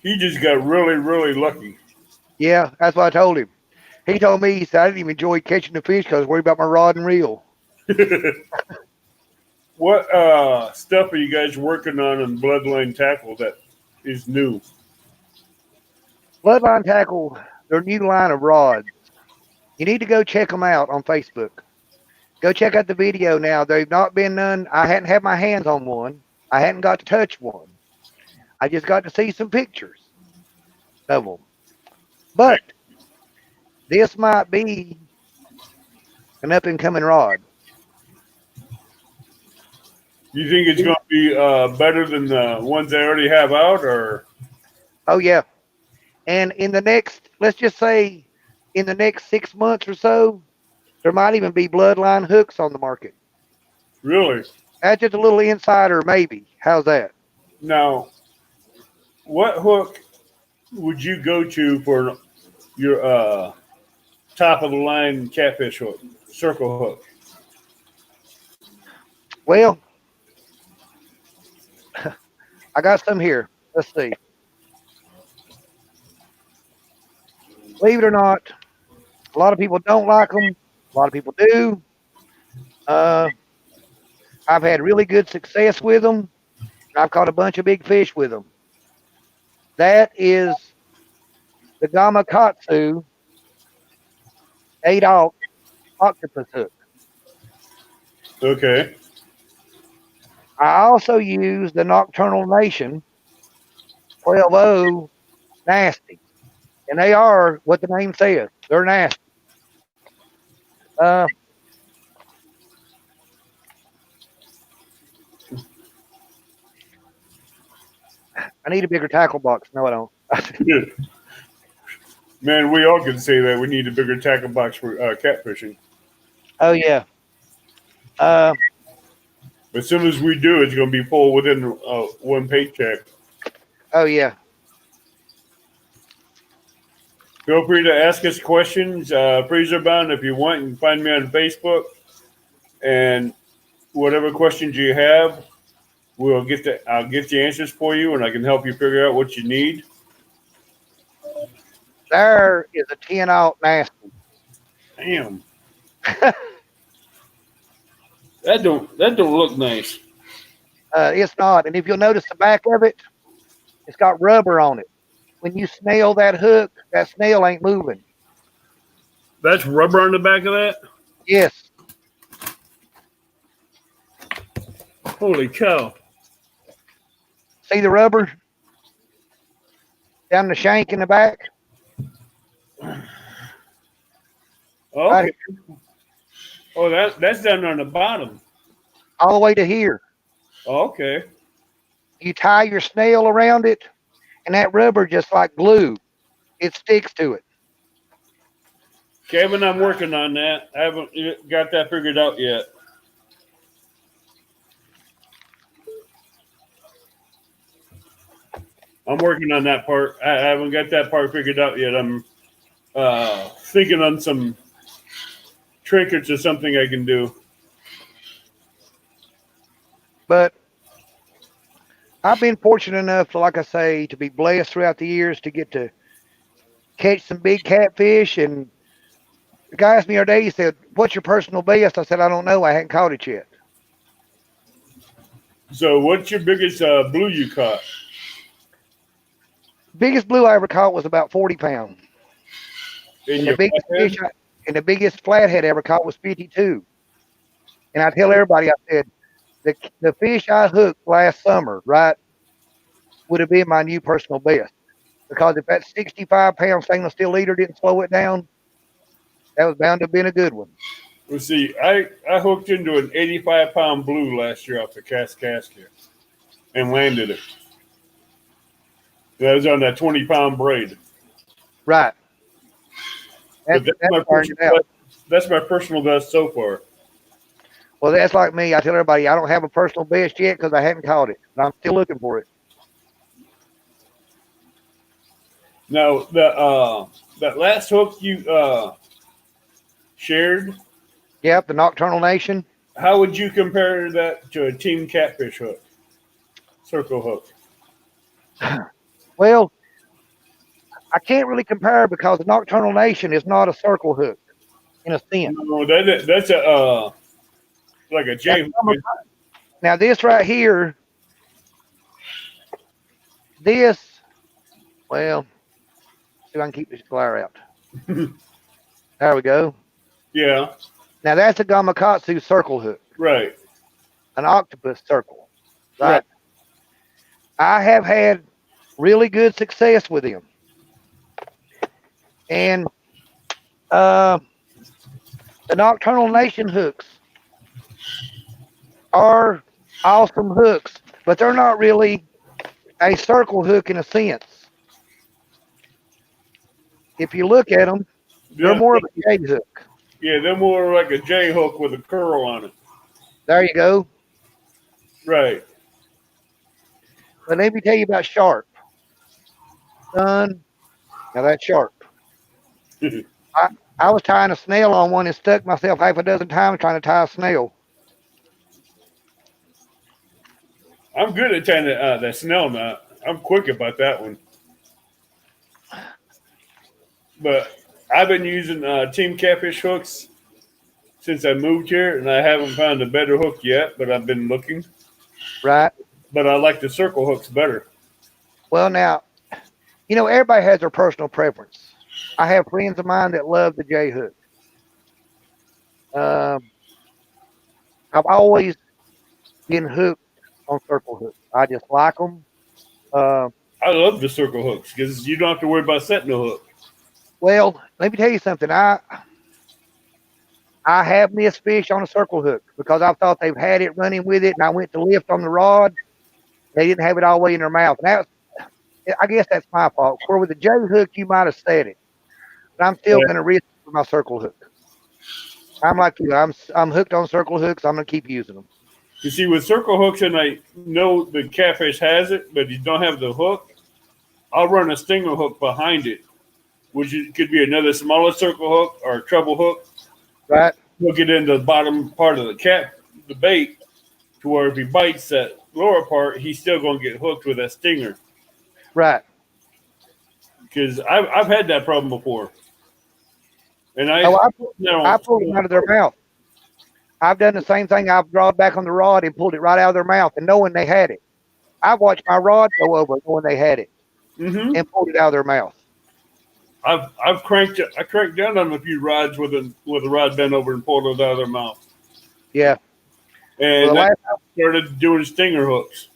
He just got really, really lucky. Yeah, that's what I told him. He told me, he said, I didn't even enjoy catching the fish because I was worried about my rod and reel. What stuff are you guys working on in Bloodline Tackle that is new? Bloodline Tackle, their new line of rods. You need to go check them out on Facebook. Go check out the video now. They've not been none. I hadn't had my hands on one. I hadn't got to touch one. I just got to see some pictures of them. But this might be an up-and-coming rod. You think it's going to be better than the ones they already have out, or? Oh, yeah. And in the next, let's just say, in the next 6 months or so, There might even be bloodline hooks on the market. Really? That's just a little insider, maybe. How's that? Now, what hook would you go to for your top of the line catfish hook, circle hook? Well, I got some here. Let's see. Believe it or not, a lot of people don't like them. A lot of people do. Uh, I've had really good success with them. I've caught a bunch of big fish with them. That is the Gamakatsu 8-aught octopus hook. Okay. I also use the Nocturnal Nation 12-0 nasty. And they are what the name says. They're nasty. Uh, I need a bigger tackle box. No, I don't. Man, we all can say that we need a bigger tackle box for catfishing. Oh, yeah. Uh, As soon as we do, it's going to be full within one paycheck. oh, yeah. Feel free to ask us questions, freezer bound if you want. You can find me on Facebook, and whatever questions you have, I'll get the answers for you, and I can help you figure out what you need. There is a 10-aught nasty. Damn, that don't look nice. It's not. And if you'll notice the back of it, it's got rubber on it. When you snail that hook, that snail ain't moving. That's rubber on the back of that. Yes. Holy cow! See the rubber down the shank in the back? Oh, Right. oh, that's down on the bottom. All the way to here. Oh, okay. You tie your snail around it, and that rubber just like glue. It sticks to it. Kevin, I'm working on that. I haven't got that figured out yet. I'm working on that part. I haven't got that part figured out yet. I'm thinking on some trinkets or something I can do. But I've been fortunate enough to, like I say, to be blessed throughout the years to get to catch some big catfish. And the guy asked me the other day, he said, "What's your personal best?" I said, "I don't know. I hadn't caught it yet." So, what's your biggest blue you caught? Biggest blue I ever caught was about 40 pounds. In And your the biggest flathead I ever caught was 52. And I tell everybody, I said, the fish I hooked last summer, right, would have been my new personal best. Because if that 65-pound stainless steel leader didn't slow it down, that was bound to have been a good one. Let's see. I hooked into an 85-pound blue last year off the Kaskaskia and landed it. That was on that 20-pound braid. Right. But that's my personal best so far. Well, that's like me. I tell everybody I don't have a personal best yet because I haven't caught it. But I'm still looking for it. Now, that last hook you shared, Yep, the Nocturnal Nation. how would you compare that to a team catfish hook, circle hook? Well, I can't really compare because the Nocturnal Nation is not a circle hook in a sense. No, that's a like a J hook. Now, this right here, well, see if I can keep this glare out. There we go. Yeah, Now, that's a Gamakatsu circle hook, right. an octopus circle, right? I have had really good success with him. And the Nocturnal Nation hooks are awesome hooks, but they're not really a circle hook in a sense. If you look at them, they're more of a jig hook. Yeah, they're more like a J hook with a curl on it. There you go. Right. But let me tell you about sharp, son. Now that's sharp. I, I was tying a snail on one and stuck myself half a dozen times trying to tie a snail. I'm good at tying that snell knot. I'm quick about that one. But I've been using Team Catfish hooks since I moved here, and I haven't found a better hook yet, but I've been looking. Right. But I like the circle hooks better. Well, now, everybody has their personal preference. I have friends of mine that love the J hook. Um, I've always been hooked on circle hooks. I just like them. Uh, I love the circle hooks because you don't have to worry about setting the hook. well, let me tell you something. I have missed fish on a circle hook because I thought they've had it running with it, and I went to lift on the rod. They didn't have it all the way in their mouth. And I guess that's my fault. Where with the J hook, you might have said it, but I'm still going to risk it with my circle hook. I'm like you. I'm hooked on circle hooks. I'm going to keep using them. You see, with circle hooks, and I know the catfish has it, but you don't have the hook, I'll run a stinger hook behind it, which could be another smaller circle hook or a treble hook. Right. Hook it into the bottom part of the bait, to where if he bites that lower part, he's still going to get hooked with that stinger. Right. Because I've had that problem before. And I pulled them out of their mouth. I've done the same thing. I've drawn back on the rod and pulled it right out of their mouth, and knowing they had it. I watched my rod go over knowing they had it, and pulled it out of their mouth. I cranked down on a few rods with a rod bent over and pulled it out of their mouth. Yeah. And I started doing stinger hooks.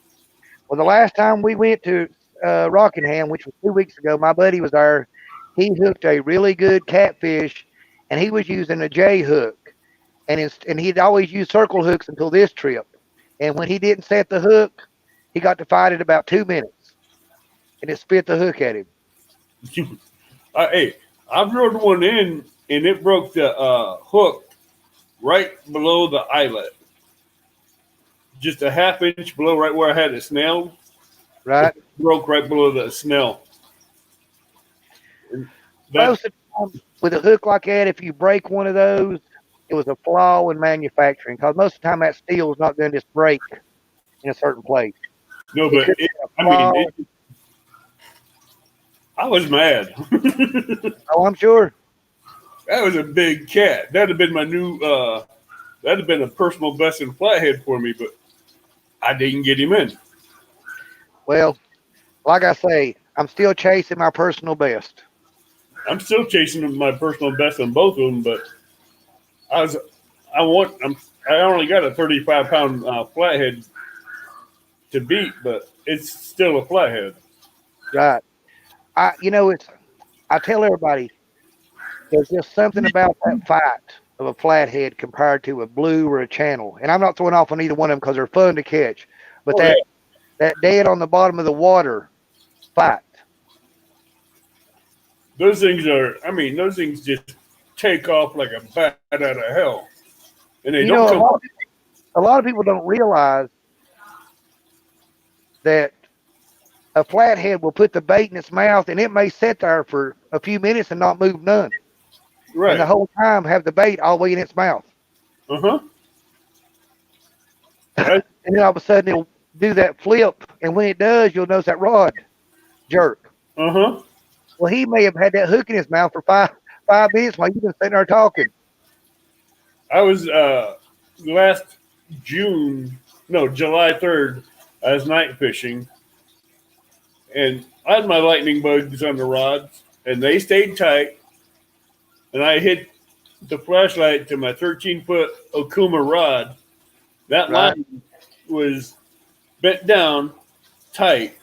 Well, the last time we went to Rockingham, which was 2 weeks ago, my buddy was there. He hooked a really good catfish, and he was using a J hook. And he'd always used circle hooks until this trip. And when he didn't set the hook, he got to fight it about 2 minutes, and it spit the hook at him. Hey, I drilled one in, and it broke the hook right below the eyelet, just a half inch below, right where I had it snelled. Right, it broke right below the snell. Most of the time, with a hook like that, if you break one of those, it was a flaw in manufacturing, because most of the time that steel is not going to just break in a certain place. No, but I was mad. Oh, I'm sure. That was a big cat. That'd have been my new. That'd have been a personal best in flathead for me, but I didn't get him in. Well, like I say, I'm still chasing my personal best. I'm still chasing my personal best on both of them, but I only got a 35-pound flathead to beat, but it's still a flathead. Right. I tell everybody, there's just something about that fight of a flathead compared to a blue or a channel. And I'm not throwing off on either one of them because they're fun to catch. But that dead on the bottom of the water fight. Those things just take off like a bat out of hell. And they don't come. A lot of people don't realize that a flathead will put the bait in its mouth, and it may sit there for a few minutes and not move none. Right. And the whole time have the bait all the way in its mouth. Uh-huh. And then all of a sudden it'll do that flip, and when it does, you'll notice that rod jerk. Uh-huh. Well, he may have had that hook in his mouth for five minutes while you've been sitting there talking. I was July 3rd, I was night fishing, and I had my lightning bugs on the rods, and they stayed tight, and I hit the flashlight to my 13-foot Okuma rod. That line was bent down tight,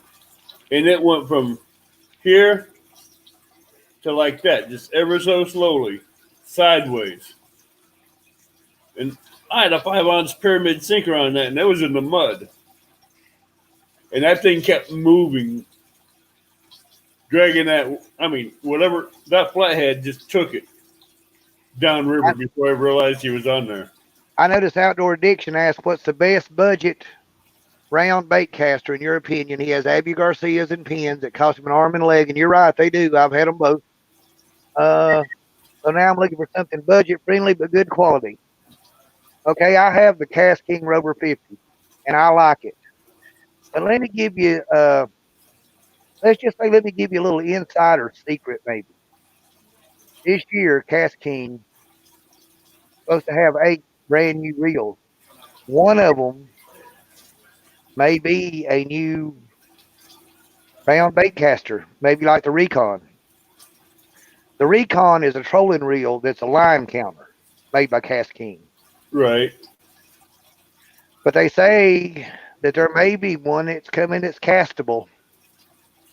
and it went from here to like that, just ever so slowly, sideways. And I had a 5-ounce pyramid sinker on that, and that was in the mud. And that thing kept moving, dragging that. That flathead just took it. downriver before I realized he was on there. I noticed Outdoor Addiction asked, "What's the best budget round bait caster in your opinion?" He has Abu Garcias and pins that cost him an arm and a leg, and you're right, they do. I've had them both. Uh, so now I'm looking for something budget friendly but good quality. Okay, I have the Cast King Rover 50, and I like it. But let me give you, let's just say, let me give you a little insider secret maybe. This year, Cast King is supposed to have 8 brand new reels. One of them may be a new round bait caster, maybe like the Recon. The Recon is a trolling reel that's a line counter made by Cast King. Right. But they say that there may be one that's coming that's castable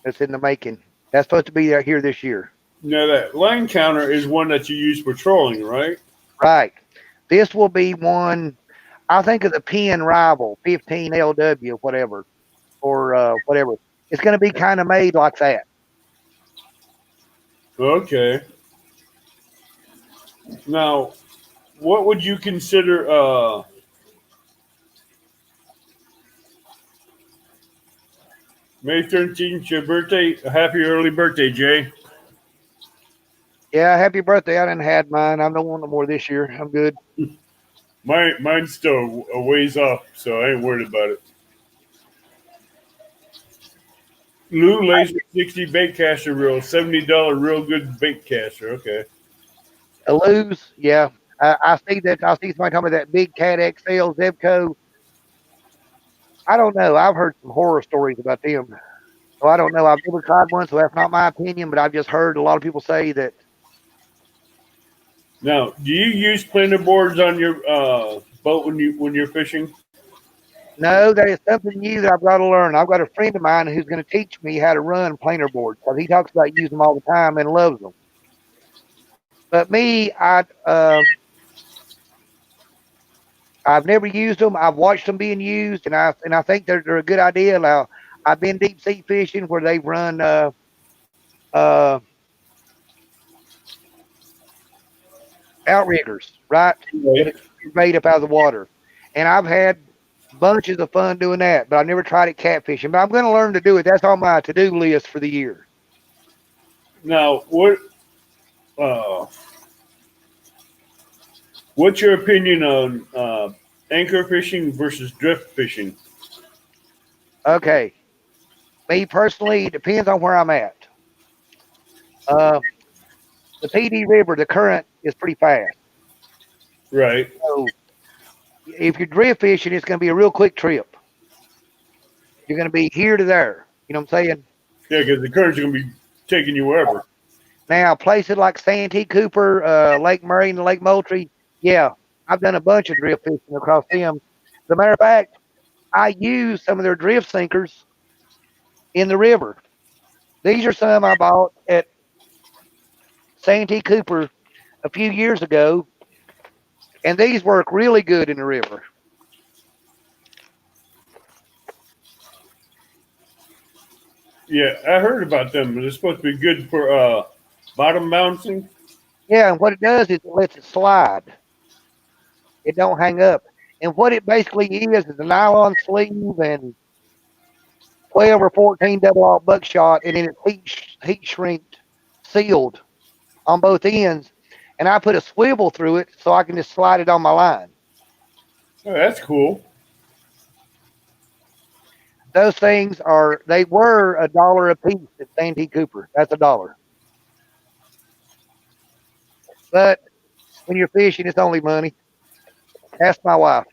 that's in the making. That's supposed to be there here this year. Now that line counter is one that you use for trolling, right? Right. This will be one, I think of the Penn Rival 15 LW, whatever, or whatever. It's going to be kind of made like that. Okay. Now, what would you consider May 13th, your birthday? A happy early birthday, Jay. Yeah, happy birthday. I didn't had mine. I don't want no more this year. I'm good. Mine's still a ways off, so I ain't worried about it. Lou Laser 60 bait caster reel, $70 real good bait caster. Okay. A lose, yeah. I see that. I see somebody talking about that big Cat XL Zebco. I don't know. I've heard some horror stories about them. So I don't know. I've never tried one, so that's not my opinion. But I've just heard a lot of people say that. Now, do you use planer boards on your boat when you're fishing? No, that is something new that I've got to learn. I've got a friend of mine who's going to teach me how to run planer boards because he talks about using them all the time and loves them. But me, I've never used them. I've watched them being used, and I think they're a good idea. Now, I've been deep sea fishing where they've run outriggers, right? Right. Bait up out of the water, and I've had bunches of fun doing that. But I've never tried it catfishing. But I'm going to learn to do it. That's on my to-do list for the year. Now, what's your opinion on anchor fishing versus drift fishing? Okay. Me personally, it depends on where I'm at. The PD River, the current is pretty fast. Right. So if you're drift fishing, it's going to be a real quick trip. You're going to be here to there. You know what I'm saying? Yeah, because the current's going to be taking you wherever. Now, places like Santee Cooper, Lake Murray, and Lake Moultrie, yeah, I've done a bunch of drift fishing across them. As a matter of fact, I use some of their drift sinkers in the river. These are some I bought at Santee Cooper a few years ago, and these work really good in the river. Yeah, I heard about them. They're supposed to be good for bottom bouncing. Yeah, and what it does is it lets it slide. It don't hang up. And what it basically is a nylon sleeve and 12 or 14 double aught buckshot, and then it's heat shrinked, sealed on both ends. And I put a swivel through it so I can just slide it on my line. Oh, that's cool. Those things they were $1 a piece at Santee Cooper. That's $1. But when you're fishing, it's only money. Ask my wife.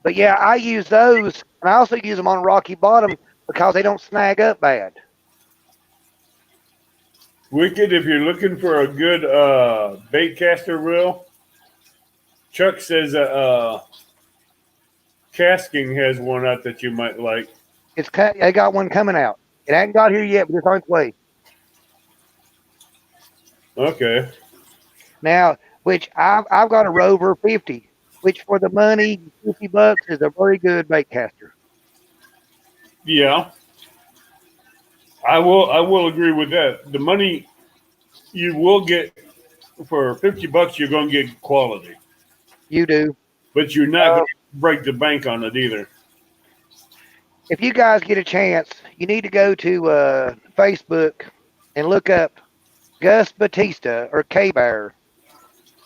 But yeah, I use those, and I also use them on rocky bottom because they don't snag up bad. Wicked, if you're looking for a good bait caster reel, Chuck says Casking has one out that you might like. They got one coming out. It hasn't got here yet, but it's on its way. Okay. Now, which I've got a Rover 50, which for the money, $50 is a very good bait caster. Yeah. I will agree with that. The money you will get for $50, you're going to get quality, You do. but you're not Uh, going to break the bank on it either. if you guys get a chance, you need to go to Facebook and look up Gus Batista or K Bear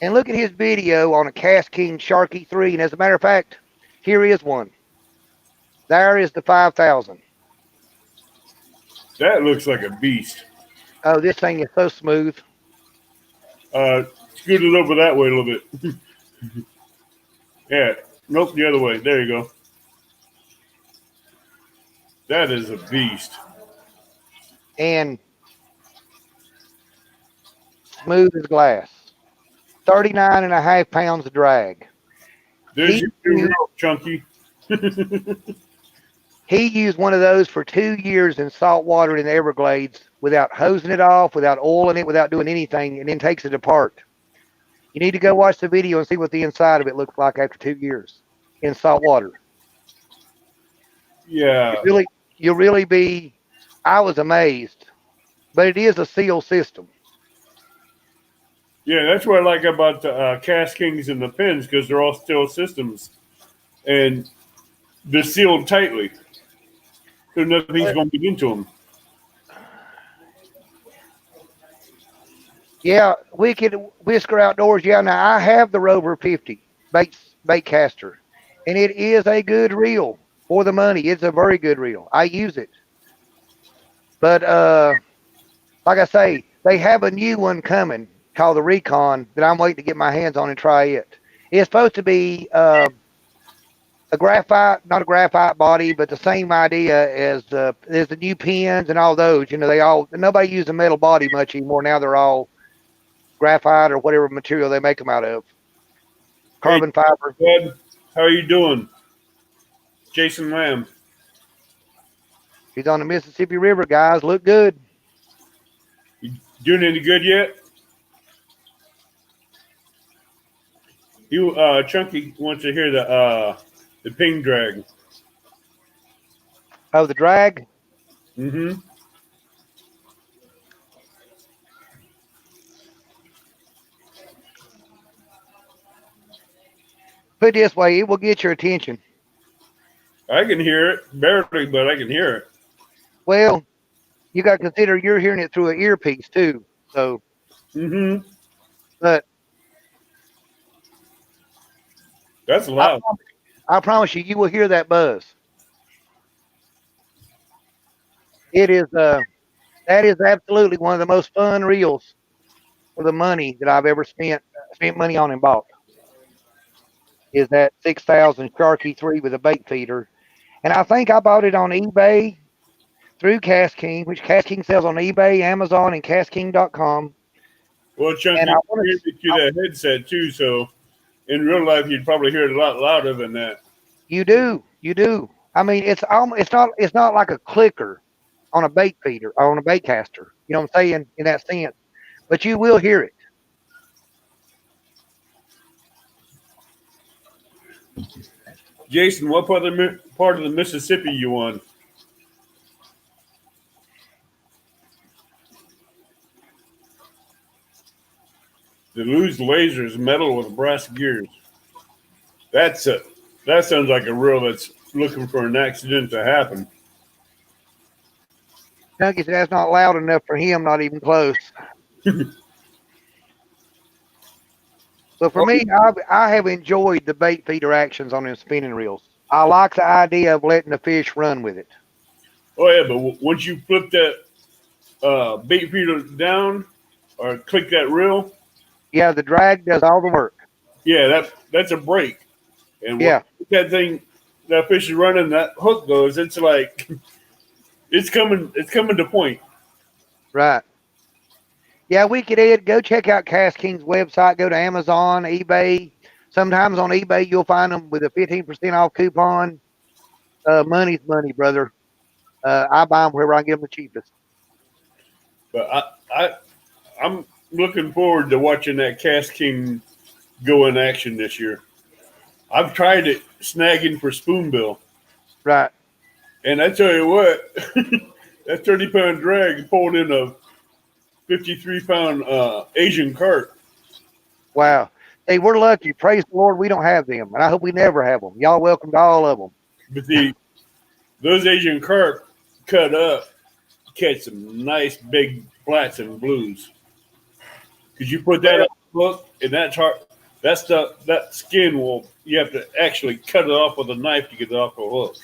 and look at his video on a Cast King Sharky 3. And as a matter of fact, here is one. There is the 5,000. That looks like a beast. Oh, this thing is so smooth. Scoot it over that way a little bit. Yeah. Nope, the other way. There you go. That is a beast. And smooth as glass. 39.5 pounds of drag. There's He, your new real chunky. he used one of those for 2 years in salt water in the Everglades without hosing it off, without oiling it, without doing anything, and then takes it apart. You need to go watch the video and see what the inside of it looks like after 2 years in salt water. Yeah. You'll really be. I was amazed, but it is a sealed system. Yeah, that's what I like about the Cast Kings and the pins, because they're all steel systems. And they're sealed tightly. So nothing's going to get into them. Yeah, Wicked Whisker Outdoors. Yeah, now I have the Rover 50 bait caster, and it is a good reel for the money. It's a very good reel. I use it, but like I say, they have a new one coming called the Recon that I'm waiting to get my hands on and try it. It's supposed to be a graphite, not a graphite body, but the same idea as the new pins and all those. You know, nobody uses a metal body much anymore. Now they're all graphite or whatever material they make them out of. Carbon fiber. Bud, how are you doing? Jason Lamb. He's on the Mississippi River, guys. Look good. You doing any good yet? Chunky wants to hear the ping drag. Oh, the drag? Mm-hmm. Put it this way, it will get your attention. I can hear it, barely, but I can hear it. Well, you got to consider you're hearing it through an earpiece too. So, but that's loud. I promise you, you will hear that buzz. It is that is absolutely one of the most fun reels for the money that I've ever spent money on and bought. Is that 6,000 Sharky 3 with a bait feeder, and I think I bought it on eBay through Cast King, which Cast King sells on eBay, Amazon, and CastKing.com. Well, Chunky, you get that headset too, so in real life you'd probably hear it a lot louder than that. You do. I mean, it's not like a clicker on a bait feeder or on a bait caster. You know what I'm saying in that sense, but you will hear it. Jason, what part of the Mississippi you on? The Lose Lasers metal with brass gears. That sounds like a reel that's looking for an accident to happen. Chunky said that's not loud enough for him, not even close. So for me, I have enjoyed the bait feeder actions on them spinning reels. I like the idea of letting the fish run with it. Oh yeah, but once you flip that bait feeder down or click that reel, yeah, the drag does all the work. Yeah, that's a break. And yeah, that fish is running, that hook goes, it's like it's coming to point. Right. Yeah, Wicked Ed, go check out Cast King's website. Go to Amazon, eBay. Sometimes on eBay you'll find them with a 15% off coupon. Money's money, brother. I buy them wherever I can get them the cheapest. But I'm looking forward to watching that Cast King go in action this year. I've tried it snagging for spoonbill. Right. And I tell you what, that 30-pound drag pulled in a 53-pound Asian carp. Wow. Hey, we're lucky. Praise the Lord we don't have them. And I hope we never have them. Y'all welcome to all of them. But those Asian carp cut up catch some nice big flats and blues. Because you put that on the hook, and that's hard. That skin you have to actually cut it off with a knife to get it off the hook.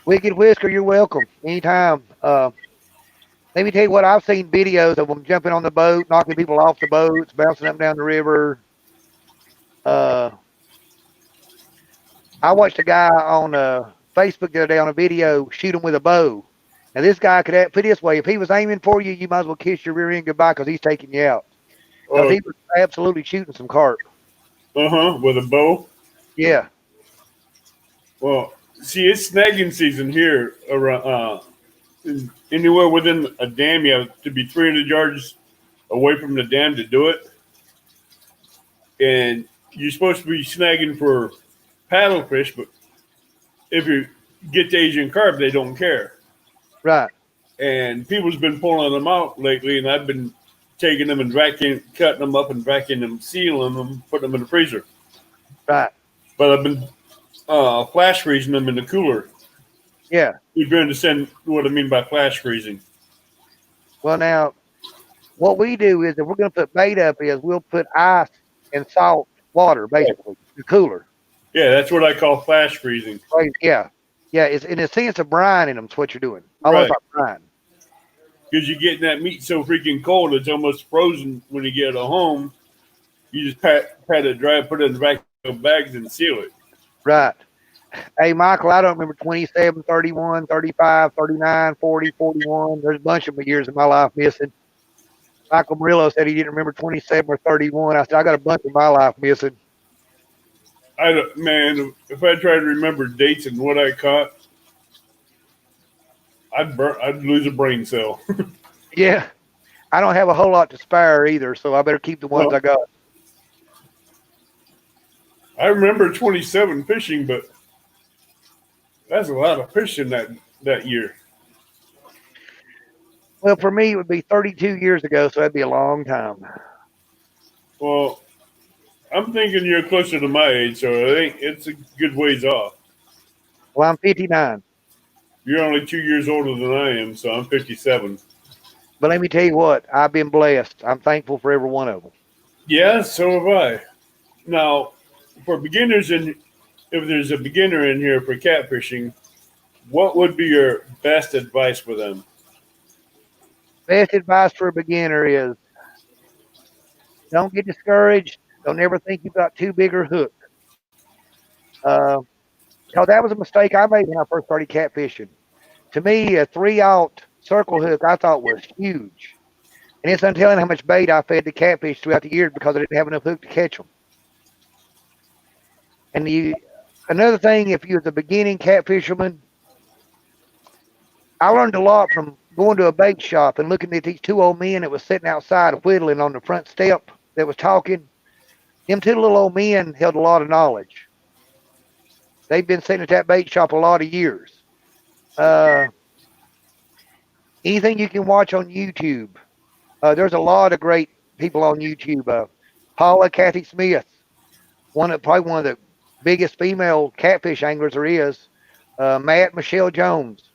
Wicked Whisker, you're welcome. Anytime. Let me tell you what, I've seen videos of them jumping on the boat, knocking people off the boats, bouncing up and down the river. I watched a guy on Facebook the other day on a video shoot him with a bow. Now, this guy could put it this way, if he was aiming for you, you might as well kiss your rear end goodbye because he's taking you out. Because he was absolutely shooting some carp. With a bow? Yeah. Well, see, it's snagging season here around anywhere within a dam. You have to be 300 yards away from the dam to do it. And you're supposed to be snagging for paddlefish, but if you get the Asian carp, they don't care. Right. And people's been pulling them out lately, and I've been taking them and cutting them up and vacuuming them, sealing them, putting them in the freezer. Right. But I've been flash freezing them in the cooler. Yeah. You'd understand what I mean by flash freezing. Well, now, what we do is if we're going to put bait up is we'll put ice and salt water, basically, the cooler. Yeah, that's what I call flash freezing. Right. Yeah. Yeah, it's in a sense of brining them is what you're doing. Almost like brine. Because you're getting that meat so freaking cold, it's almost frozen when you get it home. You just pat it dry, put it in the vacuum bags, and seal it. Right. Hey, Michael, I don't remember 27, 31, 35, 39, 40, 41. There's a bunch of years in my life missing. Michael Murillo said he didn't remember 27 or 31. I said, I got a bunch of my life missing. Man, if I tried to remember dates and what I caught, I'd lose a brain cell. Yeah. I don't have a whole lot to spare either, so I better keep the ones I got. I remember 27 fishing, but that's a lot of fishing that year. Well, for me, it would be 32 years ago, so that'd be a long time. Well, I'm thinking you're closer to my age, so I think it's a good ways off. Well, I'm 59. You're only 2 years older than I am, so I'm 57. But let me tell you what, I've been blessed. I'm thankful for every one of them. Yeah, so have I. Now, for beginners, if there's a beginner in here for catfishing, what would be your best advice for them? Best advice for a beginner is don't get discouraged. Don't ever think you've got too big a hook. Because that was a mistake I made when I first started catfishing. To me, a 3/0 circle hook I thought was huge. And it's untelling how much bait I fed the catfish throughout the years because I didn't have enough hook to catch them. And another thing, if you're the beginning catfisherman, I learned a lot from going to a bait shop and looking at these two old men that was sitting outside whittling on the front step that was talking. Them two little old men held a lot of knowledge. They've been sitting at that bait shop a lot of years. Anything you can watch on YouTube. There's a lot of great people on YouTube. Paula Cathy Smith, probably one of the biggest female catfish anglers there is. Matt Michelle Jones.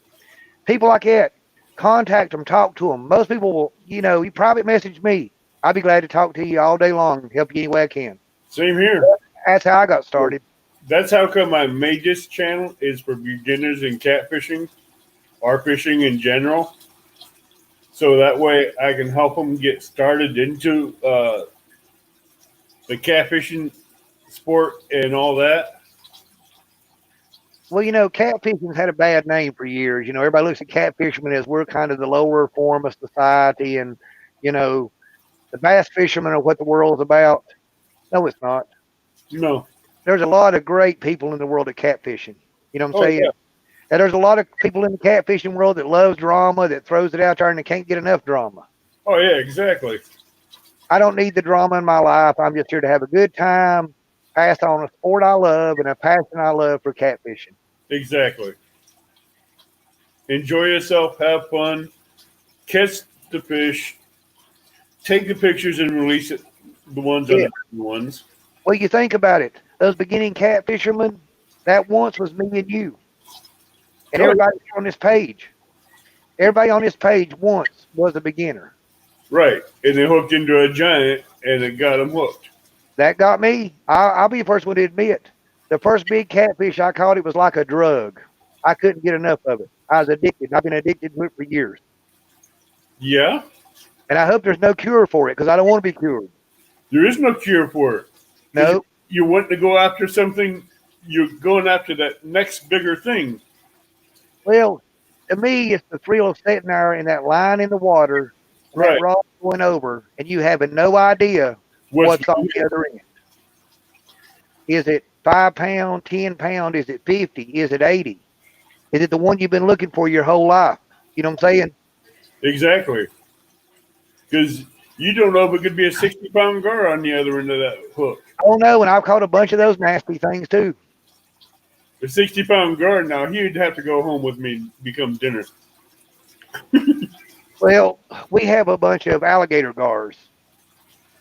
People like that. Contact them, talk to them. Most people will, you private message me. I'll be glad to talk to you all day long and help you any way I can. Same here. That's how I got started. That's how come I made this channel, is for beginners in catfishing or fishing in general. So that way I can help them get started into the catfishing sport and all that. Well, catfishing's had a bad name for years. Everybody looks at catfishermen as we're kind of the lower form of society, and the bass fishermen are what the world's about. No, it's not. No. There's a lot of great people in the world of catfishing. You know what I'm saying? Yeah. And there's a lot of people in the catfishing world that loves drama, that throws it out there, and they can't get enough drama. Oh, yeah, exactly. I don't need the drama in my life. I'm just here to have a good time, pass on a sport I love and a passion I love for catfishing. Exactly. enjoy yourself, have fun, catch the fish, take the pictures and release it, the ones on Yeah. the big ones. Well, you think about it. Those beginning catfishermen, that once was me and you, and Oh, everybody on this page. Everybody on this page once was a beginner. right. And they hooked into a giant and it got them hooked. That got me. I'll be the first one to admit. The first big catfish I caught, it was like a drug. I couldn't get enough of it. I was addicted. I've been addicted to it for years. Yeah, And I hope there's no cure for it because I don't want to be cured. there is no cure for it. 'Cause No. you want to go after something, you're going after that next bigger thing. Well, to me, it's the thrill of sitting there in that line in the water and that Right. rod going over, and you having no idea what's on the other end. Is it 5 pound, 10 pound? Is it 50? Is it 80? Is it the one you've been looking for your whole life? You know what I'm saying? Exactly. Because you don't know if it could be a 60-pound gar on the other end of that hook. I don't know, and I've caught a bunch of those nasty things too. A 60-pound gar, now he'd have to go home with me and become dinner. Well, we have a bunch of alligator gars,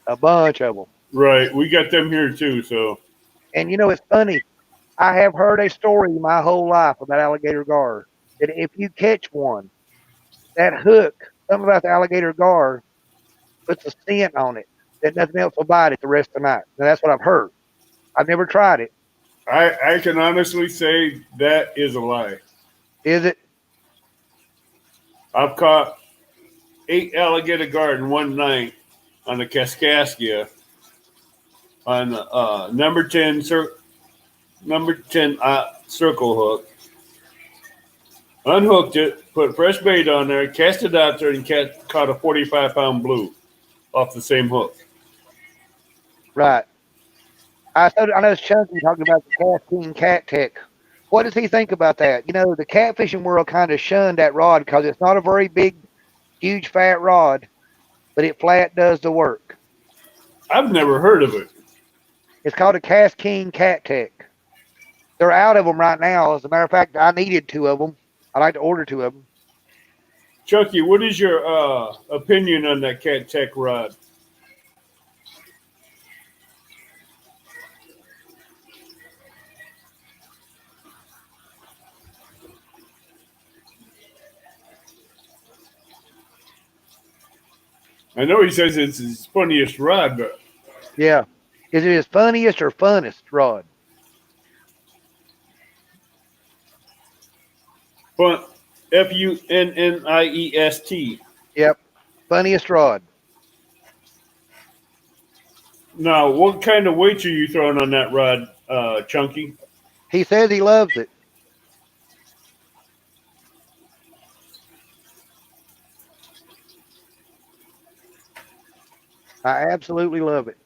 a bunch of them. Right. We got them here too, so. And you know, it's funny. I have heard a story my whole life about alligator gar that if you catch one, that hook, something about the alligator gar, puts a scent on it that nothing else will bite it the rest of the night. Now, that's what I've heard. I've never tried it. I can honestly say that is a lie. Is it? I've caught 8 alligator gar in one night on the Kaskaskia on number 10 circle hook. Unhooked it, put fresh bait on there, cast it out there, and caught a 45-pound blue off the same hook. Right. I know Chunky talking about the Cast King Cat Tech. What does he think about that? You know, the catfishing world kind of shunned that rod because it's not a very big, huge, fat rod, but it flat does the work. I've never heard of it. It's called a Cast King Cat Tech. They're out of them right now. As a matter of fact, I needed 2 of them. I'd like to order 2 of them. Chucky, what is your opinion on that Cat Tech rod? I know he says it's his funniest rod, but Yeah. Is it his funniest or funnest rod? fun, Funniest. Yep. Funniest rod. Now, what kind of weights are you throwing on that rod, Chunky? He says he loves it. I absolutely love it.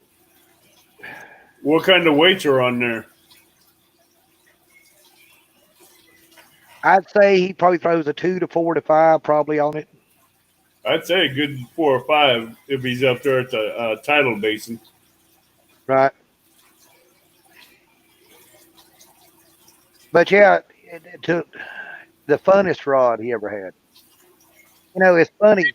What kind of weights are on there? I'd say he probably throws a 2 to 4 to 5 probably on it. I'd say a good 4 or 5 if he's up there at the tidal basin. Right. But yeah, to the funnest rod he ever had. You know, it's funny.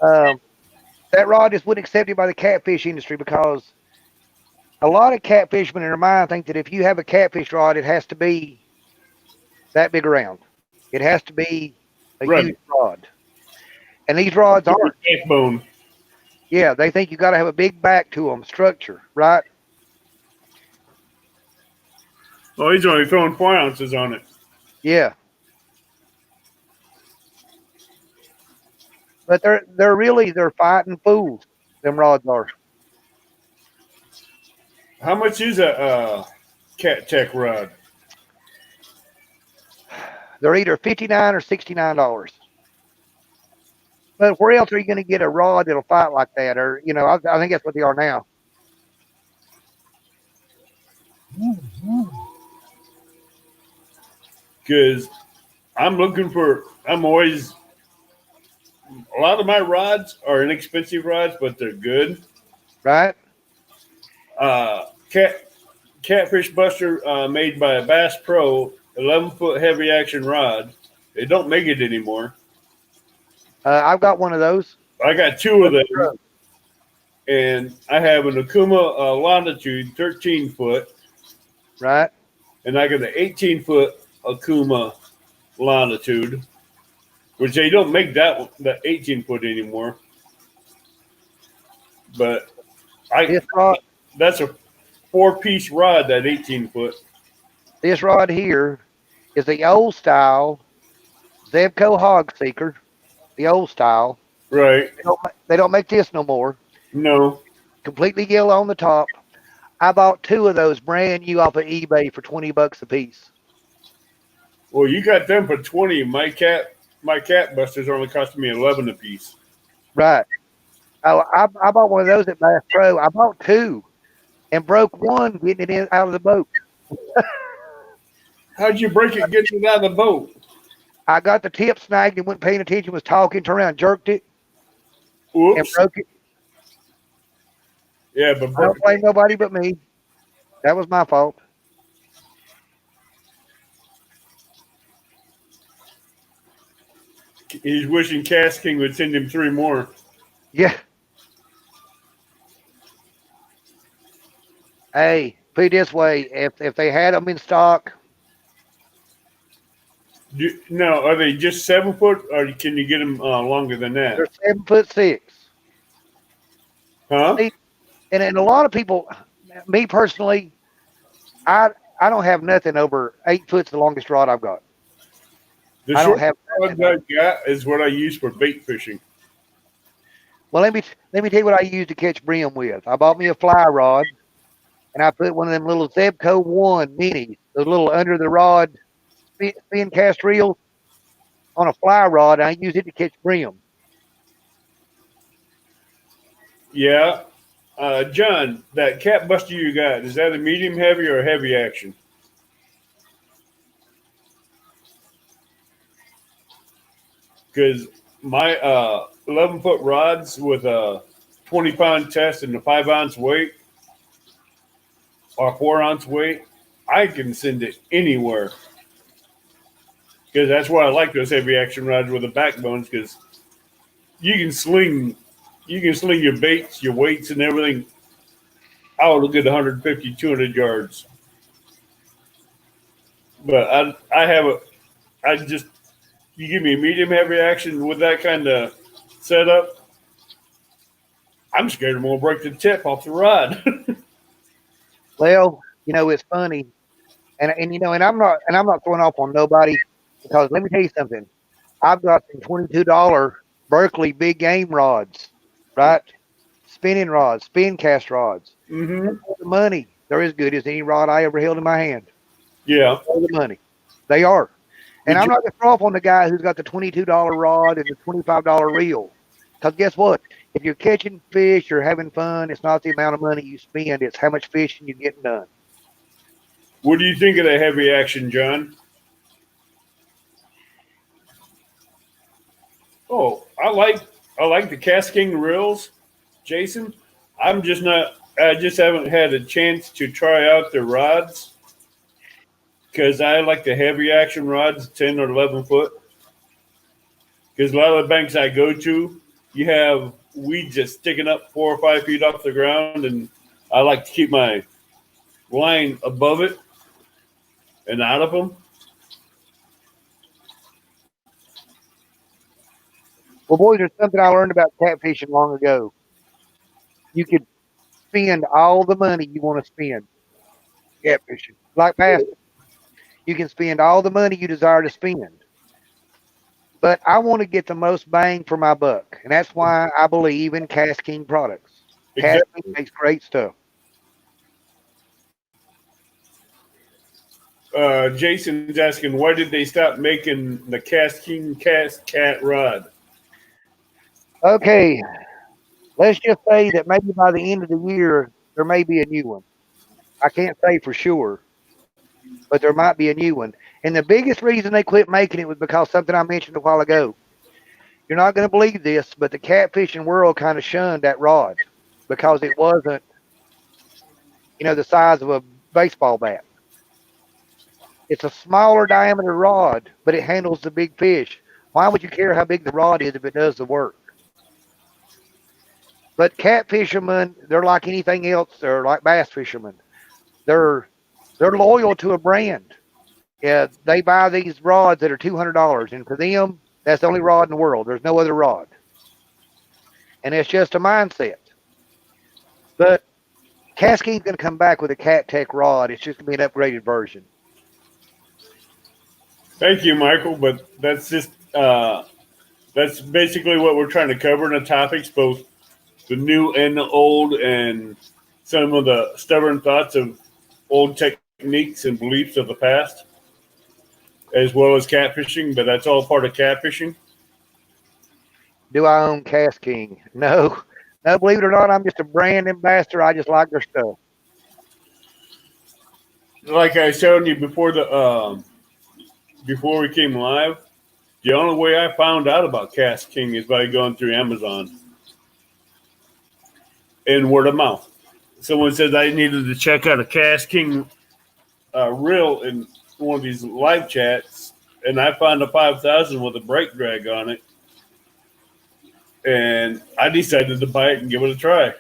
That rod just wouldn't accept it by the catfish industry because a lot of catfishermen in their mind think that if you have a catfish rod, it has to be that big around. It has to be a Right. huge rod. And these rods aren't. Backbone. Yeah, they think you got to have a big back to them, structure, right? Oh, he's only throwing 4 ounces on it. Yeah. But they're fighting fools. Them rods are. How much is a Cat Tech rod? They're either $59 or $69. But where else are you going to get a rod that'll fight like that? Or you know, I think that's what they are now. Because I'm always, a lot of my rods are inexpensive rods, but they're good. Right? Catfish Buster made by Bass Pro, 11-foot heavy action rod. They don't make it anymore. I've got one of those. I got two of them, and I have an Okuma Longitude 13 foot, Right. and I got an 18-foot Okuma Longitude, which they don't make that 18-foot anymore. But that's a 4-piece rod, that 18-foot. This rod here is the old style Zebco Hog Seeker, the old style. Right. They don't make this no more. No. Completely yellow on the top. I bought two of those brand new off of eBay for $20 a piece. Well, you got them for 20. My cat busters only cost me 11 a piece. Right. I bought one of those at Bass Pro. I bought two and broke one getting it out of the boat. How'd you break it getting it out of the boat? I got the tip snagged and wasn't paying attention, was talking, turned around, jerked it, Oops. and broke it. Yeah, but I don't blame nobody but me. That was my fault. He's wishing Cast King would send him 3 more. Yeah. Hey, put it this way: if they had them in stock, No, are they just 7 foot, or can you get them longer than that? they're 7'6". Huh? And a lot of people, me personally, I don't have nothing over 8 foot's the longest rod I've got. The I don't short have rod that I got is what I use for bait fishing. Well, let me tell you what I use to catch brim with. I bought me a fly rod, and I put one of them little Zebco 1 minis, those little under the rod spin cast reels on a fly rod. And I use it to catch brim. Yeah. John, that cat buster you got, is that a medium heavy or a heavy action? Because my 11-foot rods with a 20-pound test and a 5-ounce weight or 4-ounce weight, I can send it anywhere. Because that's why I like those heavy action rods with the backbones, because you can sling your baits, your weights, and everything out a good 150, 200 yards. But you give me a medium heavy action with that kind of setup, I'm scared I'm gonna break the tip off the rod. Well, it's funny, and I'm not throwing off on nobody, because let me tell you something. I've got some $22 Berkeley big game rods, right? Spinning rods, spin cast rods. Mm-hmm. The money, they're as good as any rod I ever held in my hand. Yeah. All the money, they are. And I'm not going to throw off on the guy who's got the $22 rod and the $25 reel. Because guess what? If you're catching fish or having fun, it's not the amount of money you spend. It's how much fishing you're getting done. What do you think of the heavy action, John? Oh, I like the Cast King reels, Jason. I just haven't had a chance to try out the rods, because I like the heavy action rods, 10 or 11 foot. Because a lot of the banks I go to, you have weeds just sticking up 4 or 5 feet off the ground, and I like to keep my line above it and out of them. Well, boys, there's something I learned about catfishing long ago. You could spend all the money you want to spend catfishing. Like bass, you can spend all the money you desire to spend. But I want to get the most bang for my buck. And that's why I believe in Cast King products. Cast King makes great stuff. Jason's asking, why did they stop making the Cast King Cast Cat rod? Okay, let's just say that maybe by the end of the year, there may be a new one. I can't say for sure, but there might be a new one. And the biggest reason they quit making it was because something I mentioned a while ago. You're not going to believe this, but the catfishing world kind of shunned that rod because it wasn't, the size of a baseball bat. It's a smaller diameter rod, but it handles the big fish. Why would you care how big the rod is if it does the work? But cat fishermen, they're like anything else. They're like bass fishermen. They're they're loyal to a brand. Yeah, they buy these rods that are $200, and for them, that's the only rod in the world. There's no other rod, and it's just a mindset. But Casking's going to come back with a Cat Tech rod. It's just going to be an upgraded version. Thank you, Michael. But that's basically what we're trying to cover in the topics, both the new and the old, and some of the stubborn thoughts of old techniques and beliefs of the past, as well as catfishing. But that's all part of catfishing. Do I own Casking? No. No, believe it or not, I'm just a brand ambassador. I just like their stuff. Like I was telling you before we came live, the only way I found out about Cast King is by going through Amazon and word of mouth. Someone said I needed to check out a Cast King reel in one of these live chats, and I found a 5,000 with a brake drag on it, and I decided to buy it and give it a try.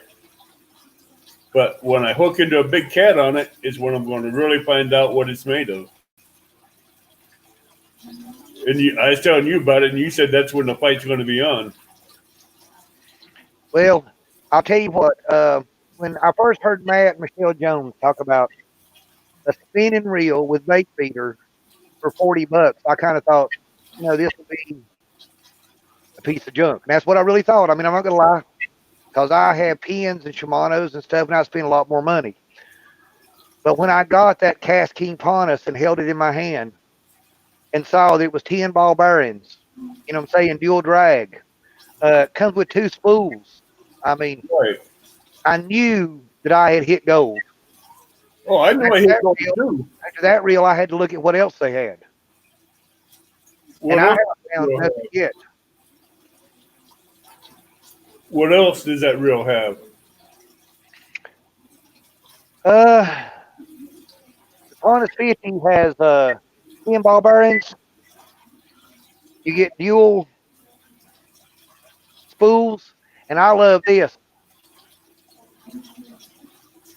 But when I hook into a big cat on it is when I'm going to really find out what it's made of. And I was telling you about it, and you said that's when the fight's going to be on. Well, I'll tell you what. When I first heard Matt and Michelle Jones talk about a spinning reel with bait feeder for $40, I kind of thought, this would be a piece of junk. And that's what I really thought. I mean, I'm not going to lie, because I have pins and Shimano's and stuff, and I spend a lot more money. But when I got that Cast King Pontus and held it in my hand and saw that it was 10 ball bearings, I'm saying, dual drag, comes with 2 spools. I mean, Right. I knew that I had hit gold. Oh, I know I hit gold too. After that reel, I had to look at what else they had. What and I else haven't found nothing yet. What else does that reel have? The Honda 50 has 10 ball bearings. You get dual spools, and I love this.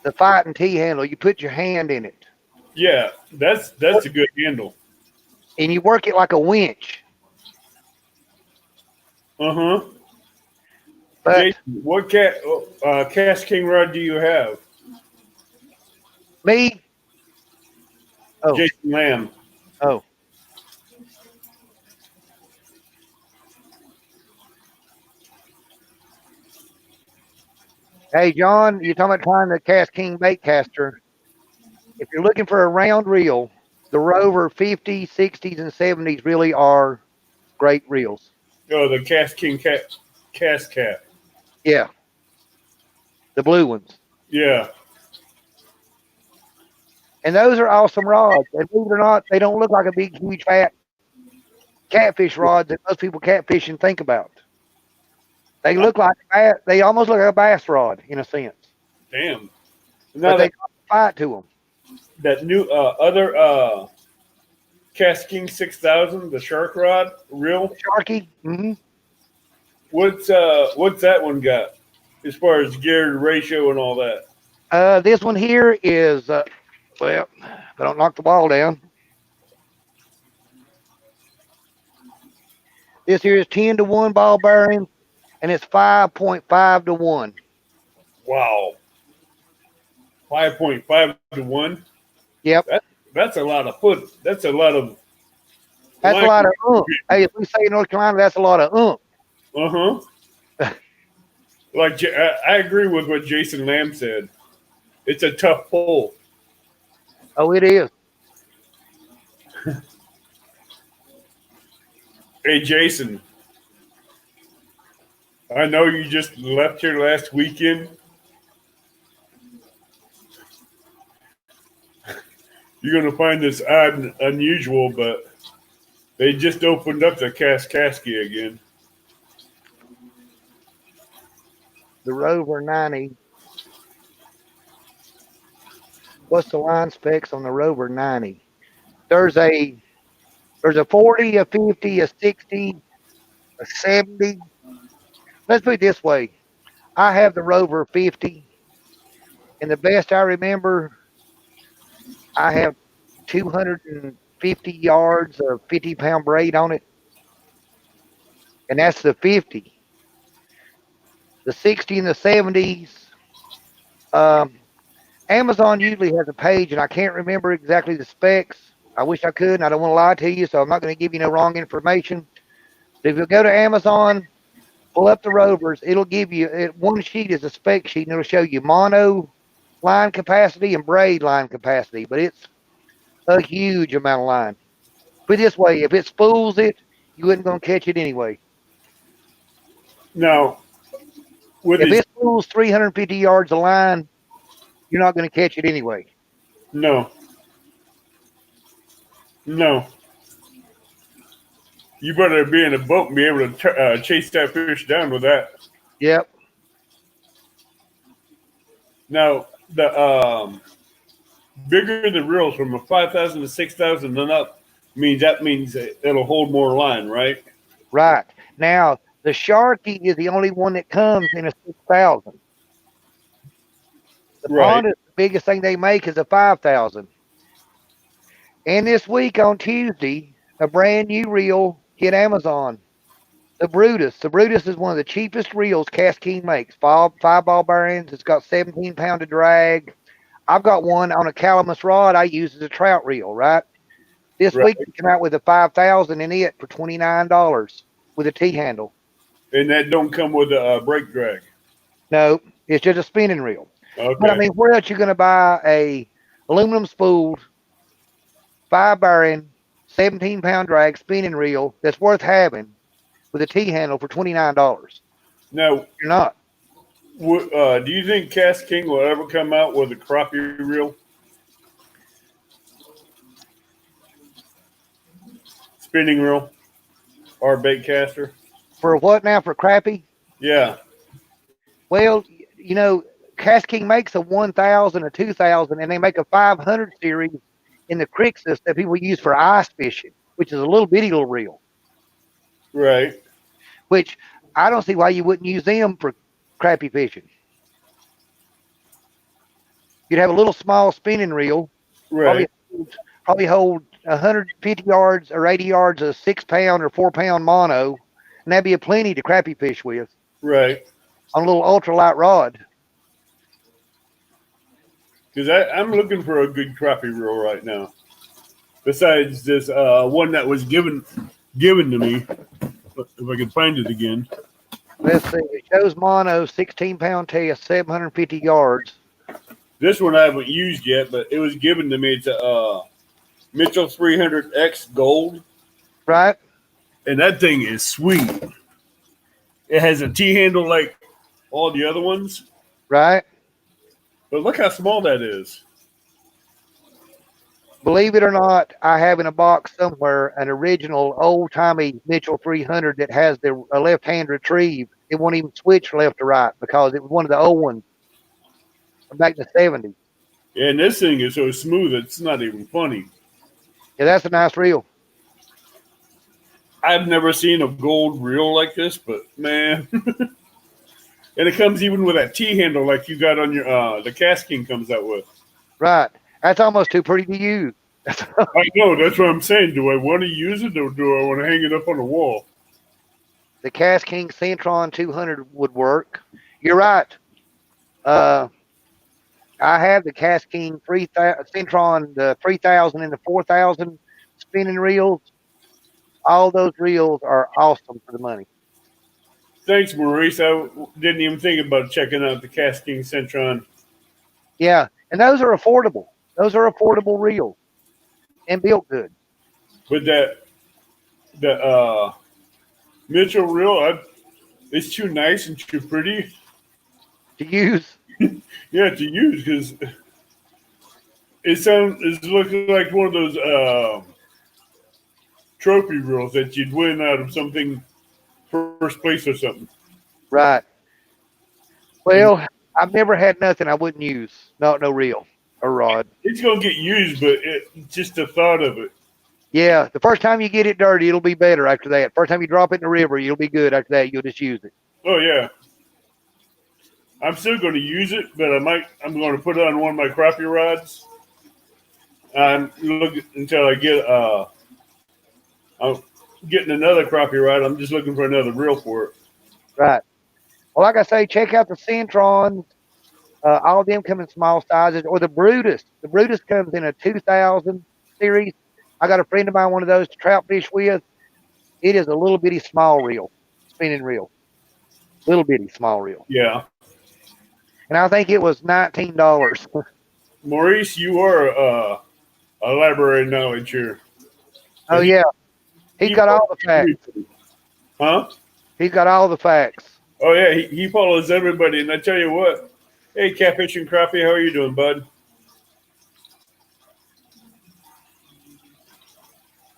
The fighting T handle. You put your hand in it. Yeah, that's a good handle. And you work it like a winch. Uh-huh. But Jason, what Cast King rod do you have? me? Oh. Jason Lamb. Oh. Hey, John, you're talking about trying the Cast King bait caster. If you're looking for a round reel, the Rover 50s, 60s, and 70s really are great reels. Oh, the Cast King Cast Cat. Yeah. The blue ones. Yeah. And those are awesome rods. And believe it or not, they don't look like a big, huge, fat catfish rod that most people catfish and think about. They look like they almost look like a bass rod in a sense. Damn. But they got a fight to them. That new other Cast King 6000, the shark rod reel. Sharky. Mm-hmm. What's that one got as far as gear ratio and all that? This one here is well, I don't knock the ball down. This here is 10-to-1 ball bearing, and it's 5.5 to 1. Wow. 5.5 to 1? Yep. That's a lot of foot. That's a lot of. That's a lot of Hey, if we say North Carolina, that's a lot of Uh-huh. Like, I agree with what Jason Lamb said. It's a tough pull. Oh, it is. Hey, Jason. I know you just left here last weekend. You're going to find this odd and unusual, but they just opened up the Kaskaskia again. The Rover 90. What's the line specs on the Rover 90? There's a 40, a 50, a 60, a 70. Let's put it this way. I have the Rover 50, and the best I remember, I have 250 yards of 50-pound braid on it, and that's the 50. The 60 and the 70s, um, Amazon usually has a page, and I can't remember exactly the specs. I wish I could, and I don't want to lie to you, so I'm not going to give you no wrong information. But if you go to Amazon, pull up the Rovers, it'll give you one sheet is a spec sheet, and it'll show you mono line capacity and braid line capacity, but it's a huge amount of line. Put it this way, if it spools it, you wasn't going to catch it anyway. Now, with If these, it spools 350 yards of line, you're not going to catch it anyway. no, no. You better be in a boat and be able to chase that fish down with that. Yep. Now, the bigger the reels from a 5,000 to 6,000 and up means it'll hold more line, right? Right. Now, the Sharky is the only one that comes in a 6,000. The Right. Pond is the biggest thing they make is a 5,000. And this week on Tuesday, a brand new reel hit Amazon. The Brutus. The Brutus is one of the cheapest reels Cast King makes. Five ball bearings. It's got 17 pound of drag. I've got one on a Calamus rod I use as a trout reel, right? This Right. week, we come out with a 5,000 in it for $29 with a T-handle. And that don't come with a brake drag. No, it's just a spinning reel. Okay. But I mean, where else you going to buy a aluminum spooled, 5 bearing, 17 pound drag spinning reel that's worth having with a T-handle for $29? Now, You're not. do you think Cast King will ever come out with a crappie reel? Spinning reel? Or bait caster? For what now? For crappie? Yeah. Well, Cast King makes a 1,000, a 2,000, and they make a 500 series in the creek system that people use for ice fishing, which is a little bitty little reel. Right. Which I don't see why you wouldn't use them for crappie fishing. You'd have a little small spinning reel, Right. probably hold 150 yards or 80 yards of 6 pound or 4 pound mono, and that'd be a plenty to crappie fish with Right. on a little ultralight rod. Because I'm looking for a good crappie reel right now. Besides this one that was given to me, if I can find it again. Let's see. It shows mono 16 pound test, 750 yards. This one I haven't used yet, but it was given to me. It's a Mitchell 300X Gold, Right? and that thing is sweet. It has a T-handle like all the other ones, Right? but look how small that is. Believe it or not, I have in a box somewhere an original old-timey Mitchell 300 that has the left-hand retrieve. It won't even switch left to right because it was one of the old ones from back in the 70s. And this thing is so smooth, it's not even funny. Yeah, that's a nice reel. I've never seen a gold reel like this, but man. And it comes even with that T-handle like you got on your, the Cast King comes out with. Right. That's almost too pretty to use. I know, that's what I'm saying. Do I want to use it or do I want to hang it up on the wall? The Cast King Centron 200 would work. You're right. I have the Cast King Centron, the 3000 and the 4000 spinning reels. All those reels are awesome for the money. Thanks, Maurice. I didn't even think about checking out the Cast King Centron. Yeah, and those are affordable. Those are affordable reels and built good. But the Mitchell reel, it's too nice and too pretty. To use. Yeah, to use because it's looking like one of those trophy reels that you'd win out of something first place or something. Right. Well, I've never had nothing I wouldn't use. No reel. a rod. It's gonna get used, but just the thought of it. Yeah, the first time you get it dirty, it'll be better after that. First time you drop it in the river, you'll be good. After that, you'll just use it. Oh yeah, I'm still going to use it, but I'm going to put it on one of my crappie rods. I'm looking until I get I'm getting another crappie rod. I'm just looking for another reel for it. Right. Well, like I say, check out the Centrons. All of them come in small sizes, or the Brutus. The Brutus comes in a 2000 series. I got a friend of mine, one of those to trout fish with. It is a little bitty small reel, spinning reel, little bitty small reel. Yeah, And I think it was $19. Maurice, you are a library of knowledge here. Oh yeah, he's got all the facts. Huh? He's got all the facts. Oh yeah, he follows everybody, and I tell you what. Hey, Catfish and Crappie, how are you doing, bud?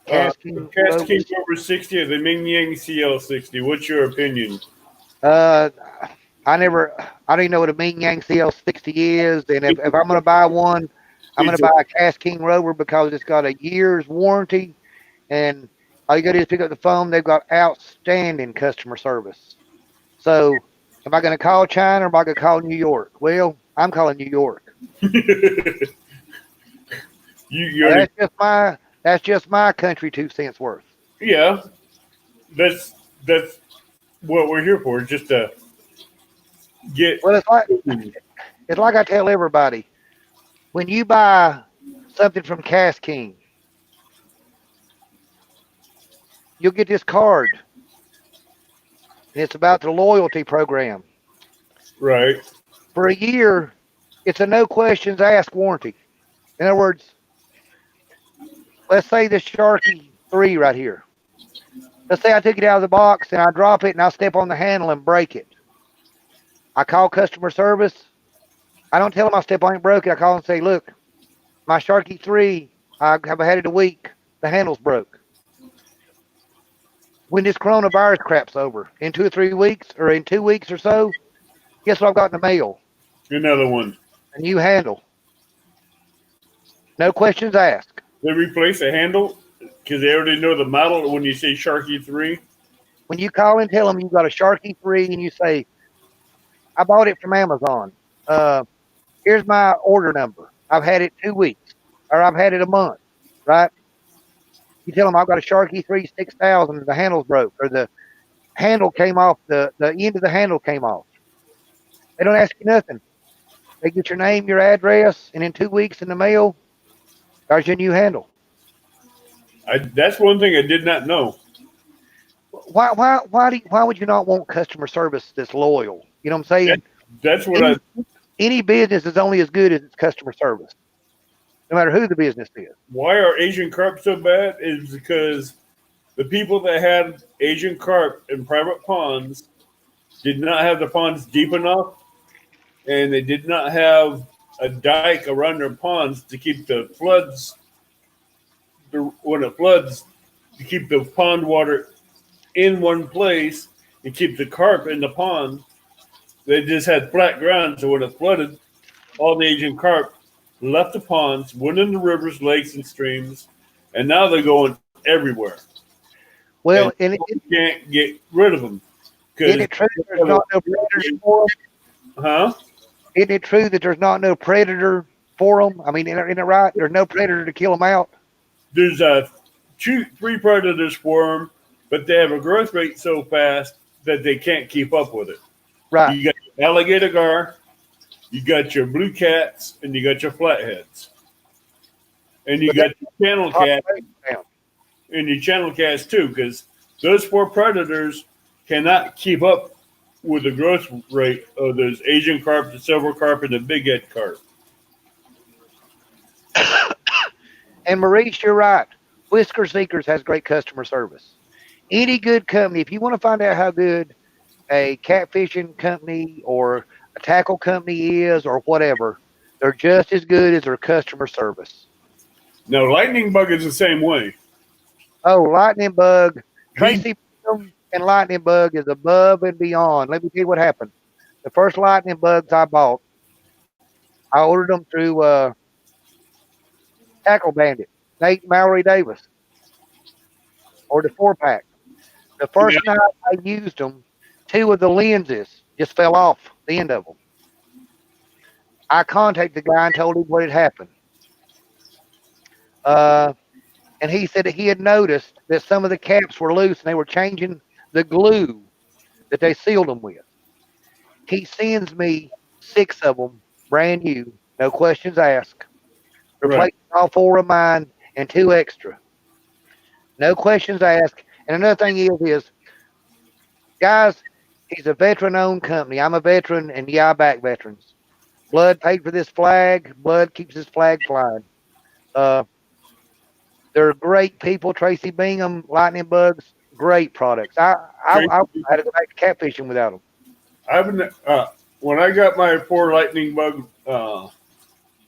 Cast King over 60 of the Ming Yang CL60. What's your opinion? I don't even know what a Ming Yang CL60 is, and if I'm going to buy one, I'm going to buy a Cast King rover because it's got a year's warranty, and all you got to do is pick up the phone. They've got outstanding customer service. So, am I going to call China or am I going to call New York? Well, I'm calling New York. That's just my country 2 cents worth. Yeah, that's what we're here for. Just to get. Well, it's like I tell everybody, when you buy something from Cast King, you'll get this card. And it's about the loyalty program. Right. For a year, it's a no questions asked warranty. In other words, let's say the Sharky 3 right here. Let's say I took it out of the box and I drop it and I step on the handle and break it. I call customer service. I don't tell them I step on it and broke it. I call and say, look, my Sharky 3, I've had it a week. The handle's broke. When this coronavirus crap's over, in 2 or 3 weeks, or in 2 weeks or so, guess what I've got in the mail? Another one. A new handle. No questions asked. They replace the handle because they already know the model when you say Sharky 3. When you call and tell them you've got a Sharky 3 and you say, I bought it from Amazon. Here's my order number. I've had it 2 weeks, or I've had it a month, right? You tell them I've got a Sharky 3 6000 and the handle's broke, or the handle came off, the end of the handle came off. They don't ask you nothing. They get your name, your address, and in 2 weeks in the mail, there's your new handle. That's one thing I did not know. Why would you not want customer service that's loyal? You know what I'm saying? That's what any business is only as good as its customer service, no matter who the business is. Why are Asian carp so bad is because the people that had Asian carp in private ponds did not have the ponds deep enough, and they did not have a dike around their ponds to keep the floods, when it floods, to keep the pond water in one place and keep the carp in the pond. They just had flat ground, so when it flooded, all the Asian carp left the ponds, went into rivers, lakes, and streams, and now they're going everywhere. Well, and you can't get rid of them. Isn't it true there's not no predators for them? Huh? Isn't it true that there's not no predator for them? I mean, isn't it right? There's no predator to kill them out. There's 3 predators for them, but they have a growth rate so fast that they can't keep up with it. Right. You got your alligator gar, you got your blue cats, and you got your flatheads. And you got your channel cats, and your channel cats too, because those 4 predators cannot keep up with the growth rate of those Asian carp, the silver carp, and the big head carp. And Maurice, you're right. Whisker Seekers has great customer service. Any good company, if you want to find out how good a catfishing company or a tackle company is or whatever, they're just as good as their customer service. No, Lightning Bug is the same way. Oh, Lightning Bug. Tracy and Lightning Bug is above and beyond. Let me tell you what happened. The first Lightning Bugs I bought, I ordered them through Tackle Bandit, Nate Mallory Davis, or the 4-pack. The first night I used them, 2 of the lenses just fell off the end of them. I contacted the guy and told him what had happened. And he said that he had noticed that some of the caps were loose and they were changing the glue that they sealed them with. He sends me 6 of them, brand new, no questions asked. Replaced all 4 of mine and 2 extra. No questions asked. And another thing is, guys, he's a veteran-owned company. I'm a veteran, and yeah, I back veterans. Blood paid for this flag. Blood keeps this flag flying. They're great people. Tracy Bingham, Lightning Bugs, great products. I had to go back to catfishing without them. I've been when I got my 4 lightning bug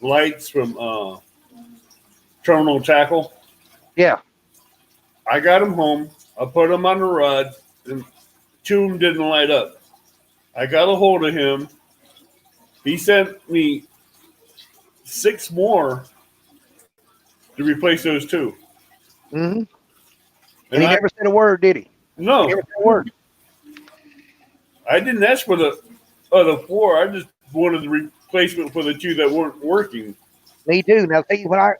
lights from Terminal Tackle. Yeah. I got them home. I put them on the rod, and 2 of them didn't light up. I got a hold of him. He sent me 6 more to replace those 2. Mm-hmm. And he never said a word, did he? No. He never said a word. I didn't ask for the other 4. I just wanted the replacement for the 2 that weren't working. Me too. Now, see, when I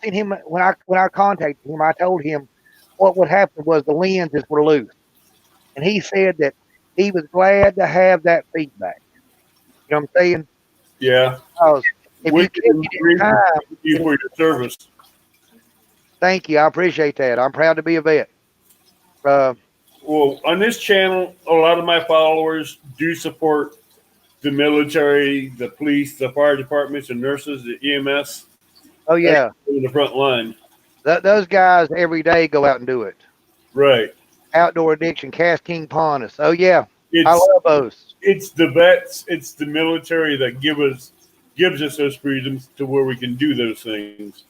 sent him when I contacted him, I told him what would happen was the lenses were loose, and he said that he was glad to have that feedback. You know what I'm saying? Yeah. Because if you get it in time, thank you for your service. Thank you. I appreciate that. I'm proud to be a vet. Well, on this channel, a lot of my followers do support the military, the police, the fire departments, the nurses, the EMS. Oh, yeah. In the front line. Those guys every day go out and do it. Right. Outdoor addiction, Cass King Pontus. Oh, yeah. I love those. It's the vets, it's the military that gives us those freedoms to where we can do those things.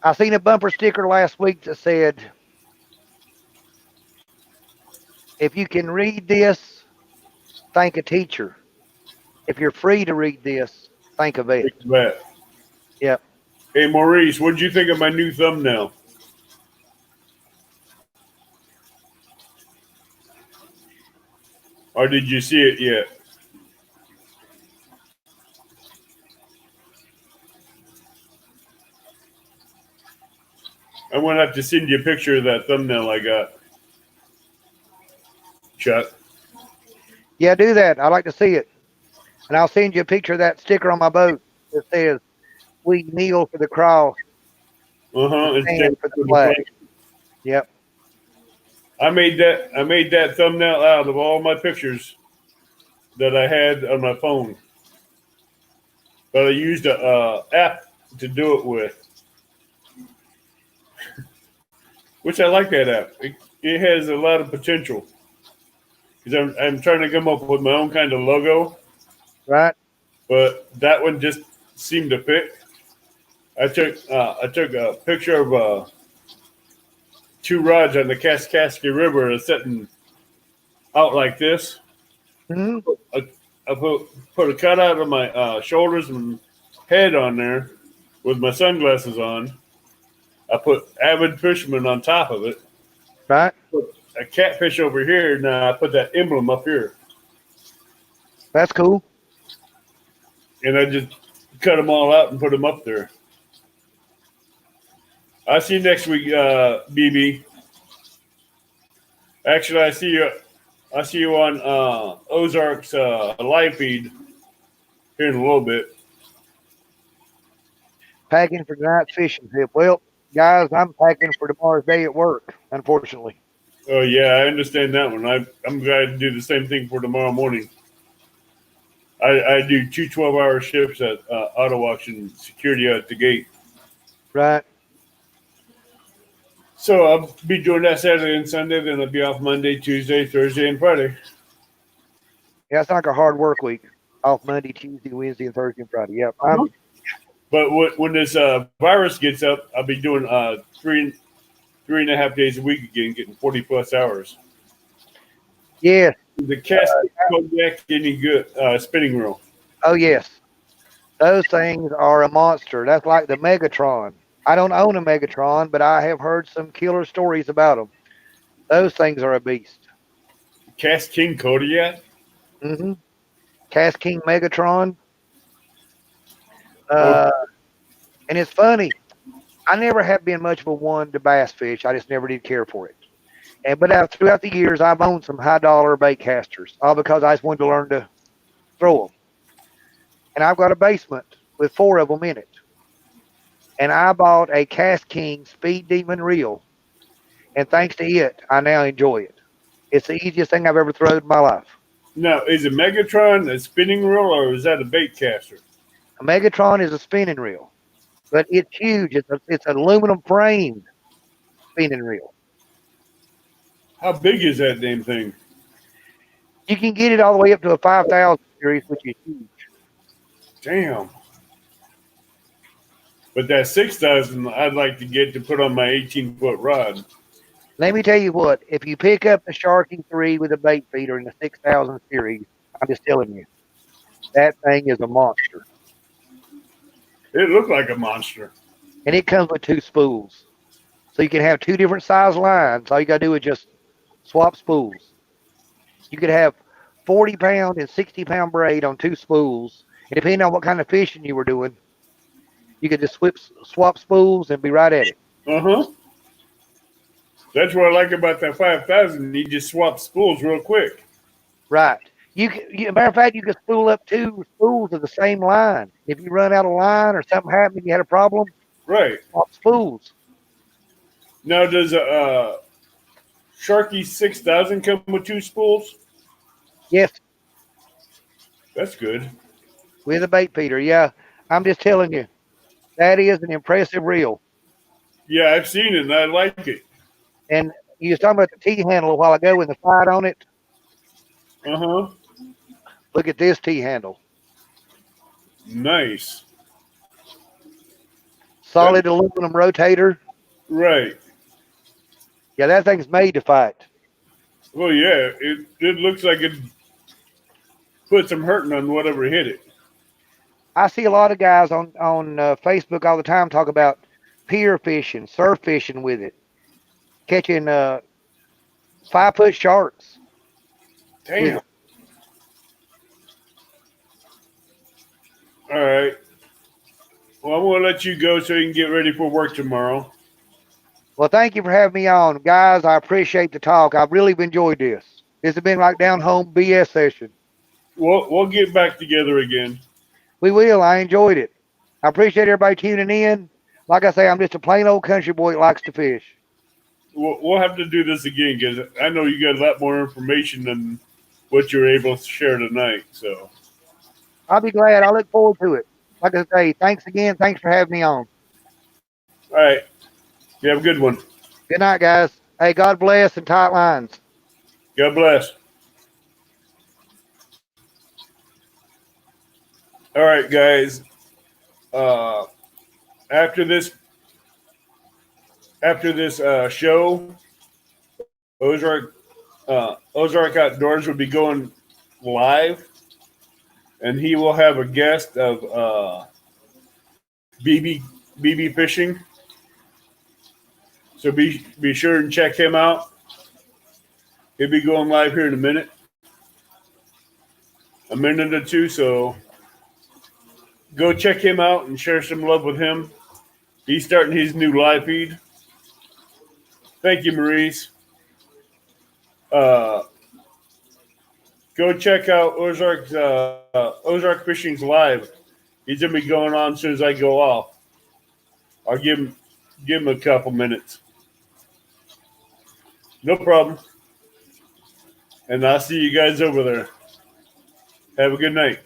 I seen a bumper sticker last week that said, if you can read this, thank a teacher. If you're free to read this, thank a vet. Yep. Hey, Maurice, what did you think of my new thumbnail? Or did you see it yet? I'm going to have to send you a picture of that thumbnail I got. Chuck. Yeah, do that. I'd like to see it. And I'll send you a picture of that sticker on my boat that says, we kneel for the cross. And stand for the flag. Yep. I made that thumbnail out of all my pictures that I had on my phone. But I used a app to do it with. Which I like that app. It has a lot of potential. Because I'm trying to come up with my own kind of logo. Right. But that one just seemed to fit. I took a picture of 2 rods on the Kaskaskia River sitting out like this. Mm-hmm. I put a cutout of my shoulders and head on there with my sunglasses on. I put avid fisherman on top of it. Right. Put a catfish over here. Now I put that emblem up here. That's cool. And I just cut them all out and put them up there. I'll see you next week, BB. Actually, I see you on Ozark's live feed here in a little bit. Packing for tonight's fishing trip. Well, guys, I'm packing for tomorrow's day at work, unfortunately. Oh, yeah, I understand that one. I'm glad to do the same thing for tomorrow morning. I do 2 12-hour shifts at auto auction security at the gate. Right. So I'll be doing that Saturday and Sunday, then I'll be off Monday, Tuesday, Thursday, and Friday. Yeah, it's like a hard work week. Off Monday, Tuesday, Wednesday, and Thursday, and Friday. Yep. But when this virus gets up, I'll be doing 3.5 days a week again, getting 40+ hours. Yeah. The cast Kodiak any good spinning reel. Oh, yes. Those things are a monster. That's like the Megatron. I don't own a Megatron, but I have heard some killer stories about them. Those things are a beast. Cast King Kodiak. hmm Cast King Megatron. Oh, Uh, and it's funny. I never have been much of a one to bass fish. I just never did care for it. But throughout the years, I've owned some high dollar bait casters, all because I just wanted to learn to throw them. And I've got a basement with four of them in it. And I bought a Cast King Speed Demon reel, and thanks to it, I now enjoy it. It's the easiest thing I've ever thrown in my life. now is a Megatron a spinning reel or is that a bait caster? A Megatron is a spinning reel, but it's huge. It's an aluminum framed spinning reel. How big is that damn thing? You can get it all the way up to a 5,000 series, which is huge. Damn. But that 6,000, I'd like to get to put on my 18-foot rod. Let me tell you what, if you pick up the Sharky 3 with a bait feeder in the 6,000 series, I'm just telling you, that thing is a monster. It looked like a monster. And it comes with two spools. So you can have two different size lines. All you got to do is just swap spools. You could have 40-pound and 60-pound braid on two spools. And depending on what kind of fishing you were doing, you could just swap spools and be right at it. Uh-huh. That's what I like about that 5,000. You just swap spools real quick. Right. Matter of fact, you could spool up two spools of the same line. If you run out of line or something happened and you had a problem, Right. swap spools. Now, does a Sharky 6,000 come with two spools? Yes, That's good. with a bait feeder. Yeah, I'm just telling you, that is an impressive reel. Yeah, I've seen it and I like it. And you was talking about the T-handle a while ago and the fight on it. Uh-huh. Look at this T-handle. Nice. Solid aluminum rotator. Right. Yeah, that thing's made to fight. Well, yeah, it looks like it put some hurting on whatever hit it. I see a lot of guys on Facebook all the time talk about pier fishing, surf fishing with it, catching 5-foot sharks. Damn. All right. Well, I'm going to let you go so you can get ready for work tomorrow. Well, thank you for having me on. Guys, I appreciate the talk. I've really enjoyed this. This has been like down home BS session. We'll get back together again. We will. I enjoyed it. I appreciate everybody tuning in. Like I say, I'm just a plain old country boy that likes to fish. We'll have to do this again because I know you got a lot more information than what you're able to share tonight. So I'll be glad. I look forward to it. Like I say, thanks again. Thanks for having me on. all right. You have a good one. Good night, guys. Hey, God bless and tight lines. God bless. All right, guys. After this show, Ozark Outdoors will be going live, and he will have a guest of BB Fishing. So be sure and check him out. He'll be going live here in a minute or two. So go check him out and share some love with him. He's starting his new live feed. Thank you, Maurice. Go check out Ozark Fishing's live. He's gonna be going on as soon as I go off. I'll give him a couple minutes. No problem. And I'll see you guys over there. Have a good night.